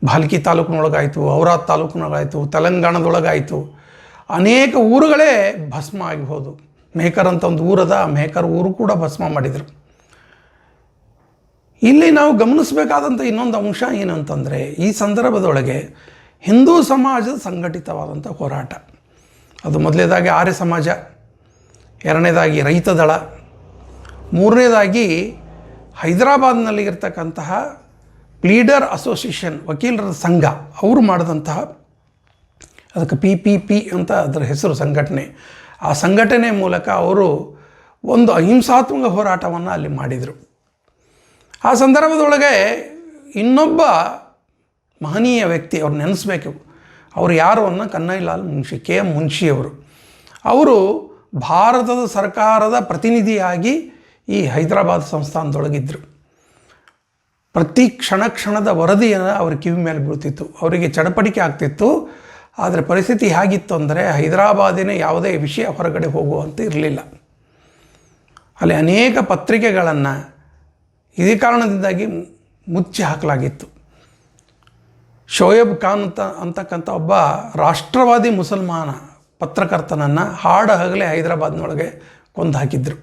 Speaker 1: ಭಾಲ್ಕಿ ತಾಲೂಕಿನೊಳಗಾಯಿತು, ಔರಾದ್ ತಾಲೂಕಿನೊಳಗಾಯಿತು, ತೆಲಂಗಾಣದೊಳಗಾಯಿತು. ಅನೇಕ ಊರುಗಳೇ ಭಸ್ಮ ಆಗಿ ಹೋದವು. ಮೇಕರ್ ಅಂತ ಒಂದು ಊರದ, ಮೇಕರ್ ಊರು ಕೂಡ ಭಸ್ಮ ಮಾಡಿದರು. ಇಲ್ಲಿ ನಾವು ಗಮನಿಸಬೇಕಾದಂಥ ಇನ್ನೊಂದು ಅಂಶ ಏನಂತಂದರೆ, ಈ ಸಂದರ್ಭದೊಳಗೆ ಹಿಂದೂ ಸಮಾಜದ ಸಂಘಟಿತವಾದಂಥ ಹೋರಾಟ. ಅದು ಮೊದಲನೇದಾಗಿ ಆರ್ಯ ಸಮಾಜ, ಎರಡನೇದಾಗಿ ರೈತ ದಳ, ಮೂರನೇದಾಗಿ ಹೈದರಾಬಾದ್ನಲ್ಲಿ ಇರ್ತಕ್ಕಂತಹ ಪ್ಲೀಡರ್ ಅಸೋಸಿಯೇಷನ್, ವಕೀಲರ ಸಂಘ, ಅವರು ಮಾಡಿದಂತಹ, ಅದಕ್ಕೆ PPP ಅಂತ ಅದರ ಹೆಸರು ಸಂಘಟನೆ. ಆ ಸಂಘಟನೆ ಮೂಲಕ ಅವರು ಒಂದು ಅಹಿಂಸಾತ್ಮಕ ಹೋರಾಟವನ್ನು ಅಲ್ಲಿ ಮಾಡಿದರು. ಆ ಸಂದರ್ಭದೊಳಗೆ ಇನ್ನೊಬ್ಬ ಮಹನೀಯ ವ್ಯಕ್ತಿ, ಅವ್ರು ನೆನೆಸ್ಬೇಕು. ಅವರು ಯಾರು ಅನ್ನ ಕನ್ನಯ್ಯಲಾಲ್ ಮುನ್ಷಿ, KM ಮುನ್ಷಿಯವರು. ಅವರು ಭಾರತದ ಸರ್ಕಾರದ ಪ್ರತಿನಿಧಿಯಾಗಿ ಈ ಹೈದರಾಬಾದ್ ಸಂಸ್ಥಾನದೊಳಗಿದ್ದರು. ಪ್ರತಿ ಕ್ಷಣದ ವರದಿಯನ್ನು ಅವ್ರ ಕಿವಿ ಮೇಲೆ ಬೀಳ್ತಿತ್ತು. ಅವರಿಗೆ ಚಡಪಡಿಕೆ ಆಗ್ತಿತ್ತು. ಆದರೆ ಪರಿಸ್ಥಿತಿ ಹೇಗಿತ್ತು ಅಂದರೆ, ಹೈದರಾಬಾದಿನ ಯಾವುದೇ ವಿಷಯ ಹೊರಗಡೆ ಹೋಗುವಂತ ಇರಲಿಲ್ಲ. ಅಲ್ಲಿ ಅನೇಕ ಪತ್ರಿಕೆಗಳನ್ನು ಇದೇ ಕಾರಣದಿಂದಾಗಿ ಮುಚ್ಚಿ ಹಾಕಲಾಗಿತ್ತು. ಶೋಯಬ್ ಖಾನ್ ಅಂತಕ್ಕಂಥ ಒಬ್ಬ ರಾಷ್ಟ್ರವಾದಿ ಮುಸಲ್ಮಾನ ಪತ್ರಕರ್ತನನ್ನು ಹಗಲೇ ಹೈದರಾಬಾದ್ನೊಳಗೆ ಕೊಂದು ಹಾಕಿದ್ರು.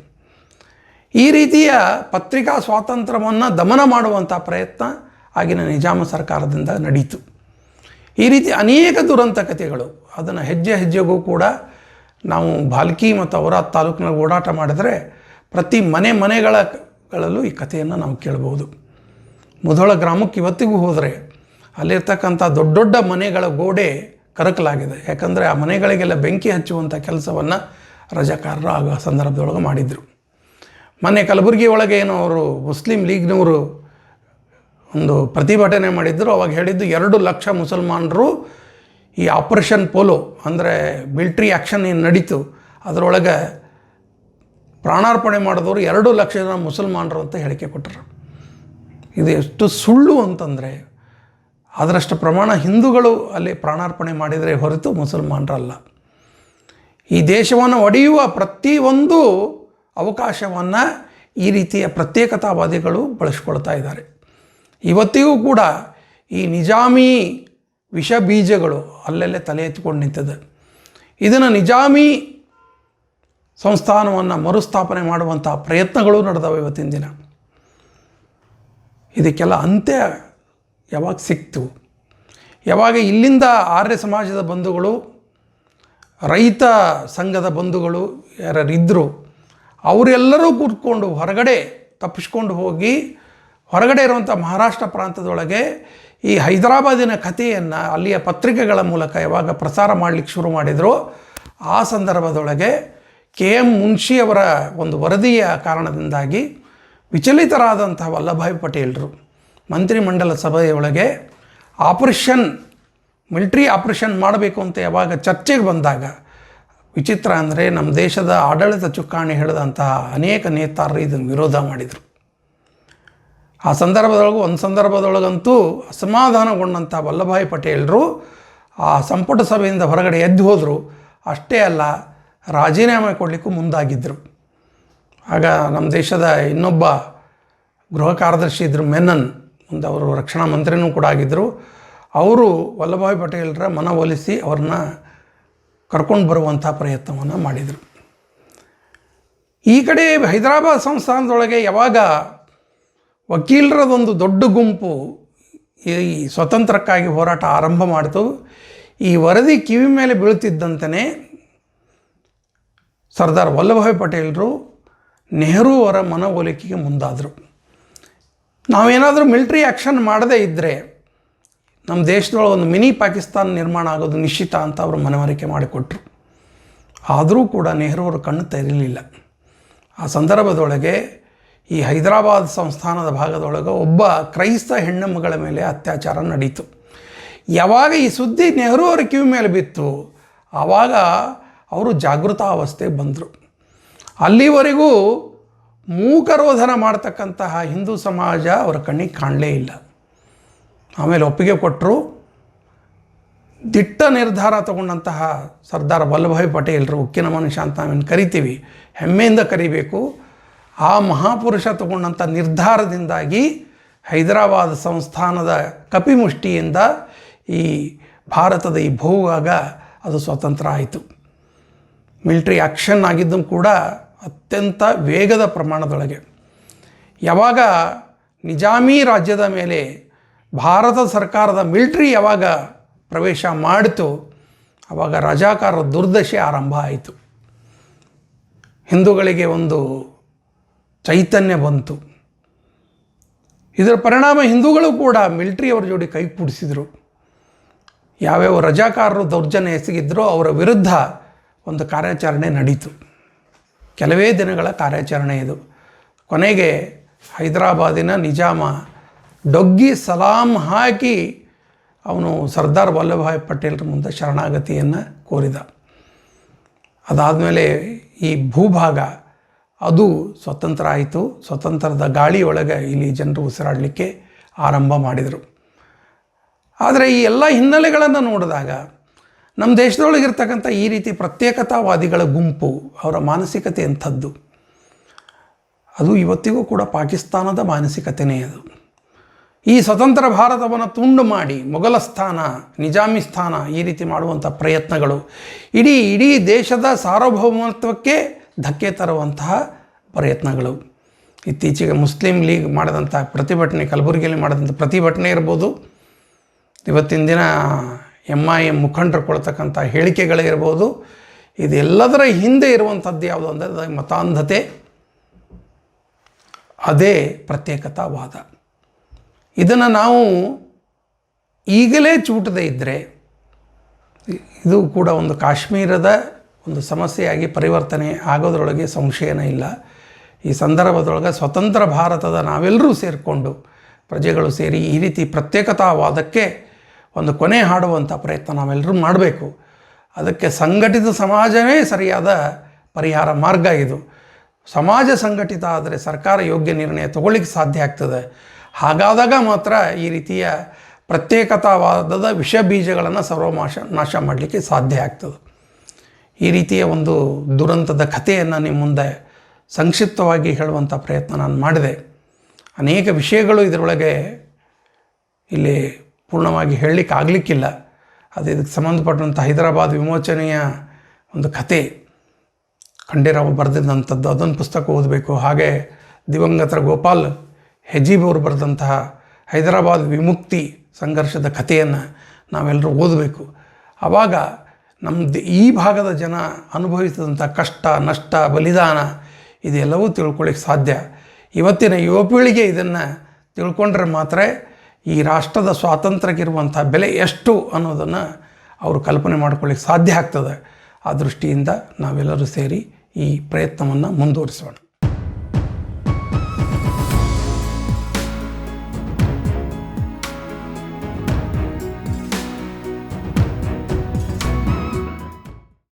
Speaker 1: ಈ ರೀತಿಯ ಪತ್ರಿಕಾ ಸ್ವಾತಂತ್ರ್ಯವನ್ನು ದಮನ ಮಾಡುವಂಥ ಪ್ರಯತ್ನ ಆಗಿನ ನಿಜಾಮ ಸರ್ಕಾರದಿಂದ ನಡೀತು. ಈ ರೀತಿ ಅನೇಕ ದುರಂತ ಕಥೆಗಳು, ಅದನ್ನು ಹೆಜ್ಜೆ ಹೆಜ್ಜೆಗೂ ಕೂಡ ನಾವು ಭಾಲ್ಕಿ ಮತ್ತು ಔರಾದ್ ತಾಲೂಕಿನಲ್ಲಿ ಓಡಾಟ ಮಾಡಿದರೆ ಪ್ರತಿ ಮನೆಗಳಲ್ಲೂ ಈ ಕಥೆಯನ್ನು ನಾವು ಕೇಳ್ಬೋದು. ಮುಧೋಳ ಗ್ರಾಮಕ್ಕೆ ಇವತ್ತಿಗೂ ಹೋದರೆ ಅಲ್ಲಿರ್ತಕ್ಕಂಥ ದೊಡ್ಡ ಮನೆಗಳ ಗೋಡೆ ಕರಕಲಾಗಿದೆ. ಯಾಕಂದರೆ ಆ ಮನೆಗಳಿಗೆಲ್ಲ ಬೆಂಕಿ ಹಚ್ಚುವಂಥ ಕೆಲಸವನ್ನು ರಜಾಕಾರರು ಆಗ ಸಂದರ್ಭದೊಳಗೆ ಮಾಡಿದರು. ಮೊನ್ನೆ ಕಲಬುರಗಿ ಒಳಗೆ ಏನೋ ಅವರು ಮುಸ್ಲಿಂ ಲೀಗ್ನವರು ಒಂದು ಪ್ರತಿಭಟನೆ ಮಾಡಿದ್ದರು. ಅವಾಗ ಹೇಳಿದ್ದು 2 ಲಕ್ಷ ಮುಸಲ್ಮಾನರು ಈ ಆಪರೇಷನ್ ಪೋಲೋ ಅಂದರೆ ಮಿಲ್ಟ್ರಿ ಆ್ಯಕ್ಷನ್ ಏನು ನಡೀತು ಅದರೊಳಗೆ ಪ್ರಾಣಾರ್ಪಣೆ ಮಾಡಿದವರು 2 ಲಕ್ಷ ಜನ ಮುಸಲ್ಮಾನರು ಅಂತ ಹೇಳಿಕೆ ಕೊಟ್ಟರು. ಇದು ಎಷ್ಟು ಸುಳ್ಳು ಅಂತಂದರೆ, ಅದರಷ್ಟು ಪ್ರಮಾಣ ಹಿಂದೂಗಳು ಅಲ್ಲಿ ಪ್ರಾಣಾರ್ಪಣೆ ಮಾಡಿದರೆ ಹೊರತು ಮುಸಲ್ಮಾನರಲ್ಲ. ಈ ದೇಶವನ್ನು ಒಡೆಯುವ ಪ್ರತಿಯೊಂದು ಅವಕಾಶವನ್ನು ಈ ರೀತಿಯ ಪ್ರತ್ಯೇಕತಾವಾದಿಗಳು ಬಳಸ್ಕೊಳ್ತಾ ಇದ್ದಾರೆ. ಇವತ್ತಿಗೂ ಕೂಡ ಈ ನಿಜಾಮಿ ವಿಷ ಬೀಜಗಳು ಅಲ್ಲೆಲ್ಲೇ ತಲೆ ಎತ್ಕೊಂಡು ನಿಂತಿದೆ. ಇದನ್ನು ನಿಜಾಮಿ ಸಂಸ್ಥಾನವನ್ನು ಮರುಸ್ಥಾಪನೆ ಮಾಡುವಂಥ ಪ್ರಯತ್ನಗಳು ನಡೆದವೆ ಇವತ್ತಿನ ದಿನ. ಇದಕ್ಕೆಲ್ಲ ಅಂತ್ಯ ಯಾವಾಗ ಸಿಕ್ತು? ಯಾವಾಗ ಇಲ್ಲಿಂದ ಆರ್ಯ ಸಮಾಜದ ಬಂಧುಗಳು, ರೈತ ಸಂಘದ ಬಂಧುಗಳು ಯಾರಿದ್ದರು ಅವರೆಲ್ಲರೂ ಕೂತ್ಕೊಂಡು ಹೊರಗಡೆ ತಪ್ಪಿಸ್ಕೊಂಡು ಹೋಗಿ ಹೊರಗಡೆ ಇರುವಂಥ ಮಹಾರಾಷ್ಟ್ರ ಪ್ರಾಂತದೊಳಗೆ ಈ ಹೈದರಾಬಾದಿನ ಕಥೆಯನ್ನು ಅಲ್ಲಿಯ ಪತ್ರಿಕೆಗಳ ಮೂಲಕ ಯಾವಾಗ ಪ್ರಸಾರ ಮಾಡಲಿಕ್ಕೆ ಶುರು ಮಾಡಿದರು, ಆ ಸಂದರ್ಭದೊಳಗೆ ಕೆ ಎಂ ಮುನ್ಷಿಯವರ ಒಂದು ವರದಿಯ ಕಾರಣದಿಂದಾಗಿ ವಿಚಲಿತರಾದಂಥ ವಲ್ಲಭಾಯ್ ಪಟೇಲರು ಮಂತ್ರಿಮಂಡಲ ಸಭೆಯೊಳಗೆ ಮಿಲಿಟ್ರಿ ಆಪರೇಷನ್ ಮಾಡಬೇಕು ಅಂತ ಯಾವಾಗ ಚರ್ಚೆಗೆ ಬಂದಾಗ, ವಿಚಿತ್ರ ಅಂದರೆ ನಮ್ಮ ದೇಶದ ಆಡಳಿತ ಚುಕ್ಕಾಣಿ ಹಿಡಿದಂತಹ ಅನೇಕ ನೇತಾರರು ಇದನ್ನು ವಿರೋಧ ಮಾಡಿದರು. ಆ ಒಂದು ಸಂದರ್ಭದೊಳಗಂತೂ ಅಸಮಾಧಾನಗೊಂಡಂಥ ವಲ್ಲಭಾಯ್ ಪಟೇಲರು ಆ ಸಂಪುಟ ಸಭೆಯಿಂದ ಹೊರಗಡೆ ಎದ್ದು ಹೋದರು. ಅಷ್ಟೇ ಅಲ್ಲ, ರಾಜೀನಾಮೆ ಕೊಡಲಿಕ್ಕೂ ಮುಂದಾಗಿದ್ದರು. ಆಗ ನಮ್ಮ ದೇಶದ ಇನ್ನೊಬ್ಬ ಗೃಹ ಕಾರ್ಯದರ್ಶಿ ಇದ್ದರು, ಮೆನನ್, ಮುಂದೆ ಅವರು ರಕ್ಷಣಾ ಮಂತ್ರಿನೂ ಕೂಡ ಆಗಿದ್ದರು. ಅವರು ವಲ್ಲಭಾಯ್ ಪಟೇಲರ ಮನವೊಲಿಸಿ ಅವ್ರನ್ನ ಕರ್ಕೊಂಡು ಬರುವಂಥ ಪ್ರಯತ್ನವನ್ನು ಮಾಡಿದರು. ಈ ಕಡೆ ಹೈದರಾಬಾದ್ ಸಂಸ್ಥಾನದೊಳಗೆ ಯಾವಾಗ ವಕೀಲರದೊಂದು ದೊಡ್ಡ ಗುಂಪು ಈ ಸ್ವತಂತ್ರಕ್ಕಾಗಿ ಹೋರಾಟ ಆರಂಭ ಮಾಡಿತು, ಈ ವರದಿ ಕಿವಿ ಮೇಲೆ ಬೀಳುತ್ತಿದ್ದಂತೆಯೇ ಸರ್ದಾರ್ ವಲ್ಲಭಾಯ್ ಪಟೇಲರು ನೆಹರು ಅವರ ಮನವೊಲಿಕೆಗೆ ಮುಂದಾದರು. ನಾವೇನಾದರೂ ಮಿಲಿಟ್ರಿ ಆ್ಯಕ್ಷನ್ ಮಾಡದೇ ಇದ್ದರೆ ನಮ್ಮ ದೇಶದೊಳಗೆ ಒಂದು ಮಿನಿ ಪಾಕಿಸ್ತಾನ ನಿರ್ಮಾಣ ಆಗೋದು ನಿಶ್ಚಿತ ಅಂತ ಅವರು ಮನವರಿಕೆ ಮಾಡಿಕೊಟ್ರು. ಆದರೂ ಕೂಡ ನೆಹರು ಅವರು ಕಣ್ಣು ತೆರೀಲಿಲ್ಲ. ಆ ಸಂದರ್ಭದೊಳಗೆ ಈ ಹೈದರಾಬಾದ್ ಸಂಸ್ಥಾನದ ಭಾಗದೊಳಗೆ ಒಬ್ಬ ಕ್ರೈಸ್ತ ಹೆಣ್ಣು ಮಗಳ ಮೇಲೆ ಅತ್ಯಾಚಾರ ನಡೀತು. ಯಾವಾಗ ಈ ಸುದ್ದಿ ನೆಹರು ಅವರ ಕಿವಿ ಮೇಲೆ ಬಿತ್ತು, ಆವಾಗ ಅವರು ಜಾಗೃತಾವಸ್ಥೆಗೆ ಬಂದರು. ಅಲ್ಲಿವರೆಗೂ ಮೂಕರೋಧನ ಮಾಡ್ತಕ್ಕಂತಹ ಹಿಂದೂ ಸಮಾಜ ಅವರ ಕಣ್ಣಿಗೆ ಕಾಣಲೇ ಇಲ್ಲ. ಆಮೇಲೆ ಒಪ್ಪಿಗೆ ಕೊಟ್ಟರು. ದಿಟ್ಟ ನಿರ್ಧಾರ ತಗೊಂಡಂತಹ ಸರ್ದಾರ್ ವಲ್ಲಭಾಯ್ ಪಟೇಲರು, ಉಕ್ಕಿನ ಮನುಷ್ಯ ಅಂತ ನಾವೇನು ಕರಿತೀವಿ, ಹೆಮ್ಮೆಯಿಂದ ಕರಿಬೇಕು, ಆ ಮಹಾಪುರುಷ ತಗೊಂಡಂಥ ನಿರ್ಧಾರದಿಂದಾಗಿ ಹೈದರಾಬಾದ್ ಸಂಸ್ಥಾನದ ಕಪಿಮುಷ್ಟಿಯಿಂದ ಈ ಭಾರತದ ಈ ಭೂಭಾಗ ಅದು ಸ್ವತಂತ್ರ ಆಯಿತು. ಮಿಲಿಟ್ರಿ ಆ್ಯಕ್ಷನ್ ಆಗಿದ್ದು ಕೂಡ ಅತ್ಯಂತ ವೇಗದ ಪ್ರಮಾಣದೊಳಗೆ. ಯಾವಾಗ ನಿಜಾಮಿ ರಾಜ್ಯದ ಮೇಲೆ ಭಾರತ ಸರ್ಕಾರದ ಮಿಲಿಟ್ರಿ ಯಾವಾಗ ಪ್ರವೇಶ ಮಾಡಿತು, ಆವಾಗ ರಜಾಕಾರರ ದುರ್ದಶೆ ಆರಂಭ ಆಯಿತು. ಹಿಂದೂಗಳಿಗೆ ಒಂದು ಚೈತನ್ಯ ಬಂತು. ಇದರ ಪರಿಣಾಮ ಹಿಂದೂಗಳು ಕೂಡ ಮಿಲಿಟ್ರಿಯವರ ಜೋಡಿ ಕೈ ಕೂಡಿಸಿದರು. ಯಾವ್ಯಾವ ರಜಾಕಾರರು ದೌರ್ಜನ್ಯ ಎಸಗಿದ್ರೋ ಅವರ ವಿರುದ್ಧ ಒಂದು ಕಾರ್ಯಾಚರಣೆ ನಡೀತು. ಕೆಲವೇ ದಿನಗಳ ಕಾರ್ಯಾಚರಣೆ ಇದು. ಕೊನೆಗೆ ಹೈದರಾಬಾದಿನ ನಿಜಾಮ ಡೊಗ್ಗಿ ಸಲಾಂ ಹಾಕಿ ಅವನು ಸರ್ದಾರ್ ವಲ್ಲಭಾಯ್ ಪಟೇಲರ ಮುಂದೆ ಶರಣಾಗತಿಯನ್ನು ಕೋರಿದ. ಅದಾದಮೇಲೆ ಈ ಭೂಭಾಗ ಅದು ಸ್ವತಂತ್ರ ಆಯಿತು. ಸ್ವತಂತ್ರದ ಗಾಳಿಯೊಳಗೆ ಇಲ್ಲಿ ಜನರು ಉಸಿರಾಡಲಿಕ್ಕೆ ಆರಂಭ ಮಾಡಿದರು. ಆದರೆ ಈ ಎಲ್ಲ ಹಿನ್ನೆಲೆಗಳನ್ನು ನೋಡಿದಾಗ ನಮ್ಮ ದೇಶದೊಳಗಿರ್ತಕ್ಕಂಥ ಈ ರೀತಿ ಪ್ರತ್ಯೇಕತಾವಾದಿಗಳ ಗುಂಪು, ಅವರ ಮಾನಸಿಕತೆ ಎಂಥದ್ದು, ಅದು ಇವತ್ತಿಗೂ ಕೂಡ ಪಾಕಿಸ್ತಾನದ ಮಾನಸಿಕತೆಯೇ ಅದು. ಈ ಸ್ವತಂತ್ರ ಭಾರತವನ್ನು ತುಂಡು ಮಾಡಿ ಮೊಘಲ ಸ್ಥಾನ, ನಿಜಾಮಿ ಸ್ಥಾನ ಈ ರೀತಿ ಮಾಡುವಂಥ ಪ್ರಯತ್ನಗಳು ಇಡೀ ದೇಶದ ಸಾರ್ವಭೌಮತ್ವಕ್ಕೆ ಧಕ್ಕೆ ತರುವಂತಹ ಪ್ರಯತ್ನಗಳು. ಇತ್ತೀಚೆಗೆ ಮುಸ್ಲಿಂ ಲೀಗ್ ಮಾಡಿದಂಥ ಪ್ರತಿಭಟನೆ, ಕಲಬುರಗಿಯಲ್ಲಿ ಮಾಡಿದಂಥ ಪ್ರತಿಭಟನೆ ಇರ್ಬೋದು, ಇವತ್ತಿನ ದಿನ MIM ಮುಖಂಡರು ಕೊಡ್ತಕ್ಕಂಥ ಹೇಳಿಕೆಗಳಿರ್ಬೋದು, ಇದೆಲ್ಲದರ ಹಿಂದೆ ಇರುವಂಥದ್ದು ಯಾವುದು ಅಂದರೆ ಮತಾಂಧತೆ, ಅದೇ ಪ್ರತ್ಯೇಕತಾವಾದ. ಇದನ್ನು ನಾವು ಈಗಲೇ ಚೂಟದೇ ಇದ್ದರೆ ಇದು ಕೂಡ ಒಂದು ಕಾಶ್ಮೀರದ ಒಂದು ಸಮಸ್ಯೆಯಾಗಿ ಪರಿವರ್ತನೆ ಆಗೋದ್ರೊಳಗೆ ಸಂಶಯನೇ ಇಲ್ಲ. ಈ ಸಂದರ್ಭದೊಳಗೆ ಸ್ವತಂತ್ರ ಭಾರತದ ನಾವೆಲ್ಲರೂ ಸೇರಿಕೊಂಡು, ಪ್ರಜೆಗಳು ಸೇರಿ ಈ ರೀತಿ ಪ್ರತ್ಯೇಕತಾವಾದಕ್ಕೆ ಒಂದು ಕೊನೆ ಹಾಡುವಂಥ ಪ್ರಯತ್ನ ನಾವೆಲ್ಲರೂ ಮಾಡಬೇಕು. ಅದಕ್ಕೆ ಸಂಘಟಿತ ಸಮಾಜವೇ ಸರಿಯಾದ ಪರಿಹಾರ ಮಾರ್ಗ. ಇದು ಸಮಾಜ ಸಂಘಟಿತ ಆದರೆ ಸರ್ಕಾರ ಯೋಗ್ಯ ನಿರ್ಣಯ ತಗೊಳ್ಳಿಕ್ಕೆ ಸಾಧ್ಯ ಆಗ್ತದೆ. ಹಾಗಾದಾಗ ಮಾತ್ರ ಈ ರೀತಿಯ ಪ್ರತ್ಯೇಕತಾವಾದದ ವಿಷ ಬೀಜಗಳನ್ನು ನಾಶ ಮಾಡಲಿಕ್ಕೆ ಸಾಧ್ಯ ಆಗ್ತದೆ. ಈ ರೀತಿಯ ಒಂದು ದುರಂತದ ಕಥೆಯನ್ನು ನಿಮ್ಮ ಮುಂದೆ ಸಂಕ್ಷಿಪ್ತವಾಗಿ ಹೇಳುವಂಥ ಪ್ರಯತ್ನ ನಾನು ಮಾಡಿದೆ. ಅನೇಕ ವಿಷಯಗಳು ಇದರೊಳಗೆ ಇಲ್ಲಿ ಪೂರ್ಣವಾಗಿ ಹೇಳಲಿಕ್ಕೆ ಆಗಲಿಕ್ಕಿಲ್ಲ. ಅದು ಇದಕ್ಕೆ ಸಂಬಂಧಪಟ್ಟಂಥ ಹೈದರಾಬಾದ್ ವಿಮೋಚನೆಯ ಒಂದು ಕತೆ ಖಂಡೇರಾವ್ ಬರೆದಿದ್ದಂಥದ್ದು, ಅದೊಂದು ಪುಸ್ತಕ ಓದಬೇಕು. ಹಾಗೆ ದಿವಂಗತರ ಗೋಪಾಲ್ ಹೆಜೀಬ್ ಅವರು ಬರೆದಂತಹ ಹೈದರಾಬಾದ್ ವಿಮುಕ್ತಿ ಸಂಘರ್ಷದ ಕಥೆಯನ್ನು ನಾವೆಲ್ಲರೂ ಓದಬೇಕು. ಆವಾಗ ನಮ್ಮದು ಈ ಭಾಗದ ಜನ ಅನುಭವಿಸಿದಂಥ ಕಷ್ಟ, ನಷ್ಟ, ಬಲಿದಾನ ಇದೆಲ್ಲವೂ ತಿಳ್ಕೊಳ್ಳಿಕ್ಕೆ ಸಾಧ್ಯ. ಇವತ್ತಿನ ಯುವ ಪೀಳಿಗೆ ಇದನ್ನು ತಿಳ್ಕೊಂಡ್ರೆ ಮಾತ್ರ ಈ ರಾಷ್ಟ್ರದ ಸ್ವಾತಂತ್ರ್ಯಕ್ಕಿರುವಂಥ ಬೆಲೆ ಎಷ್ಟು ಅನ್ನೋದನ್ನು ಅವರು ಕಲ್ಪನೆ ಮಾಡ್ಕೊಳ್ಳಿಕ್ಕೆ ಸಾಧ್ಯ ಆಗ್ತದೆ. ಆ ದೃಷ್ಟಿಯಿಂದ ನಾವೆಲ್ಲರೂ ಸೇರಿ ಈ ಪ್ರಯತ್ನವನ್ನು ಮುಂದುವರಿಸೋಣ.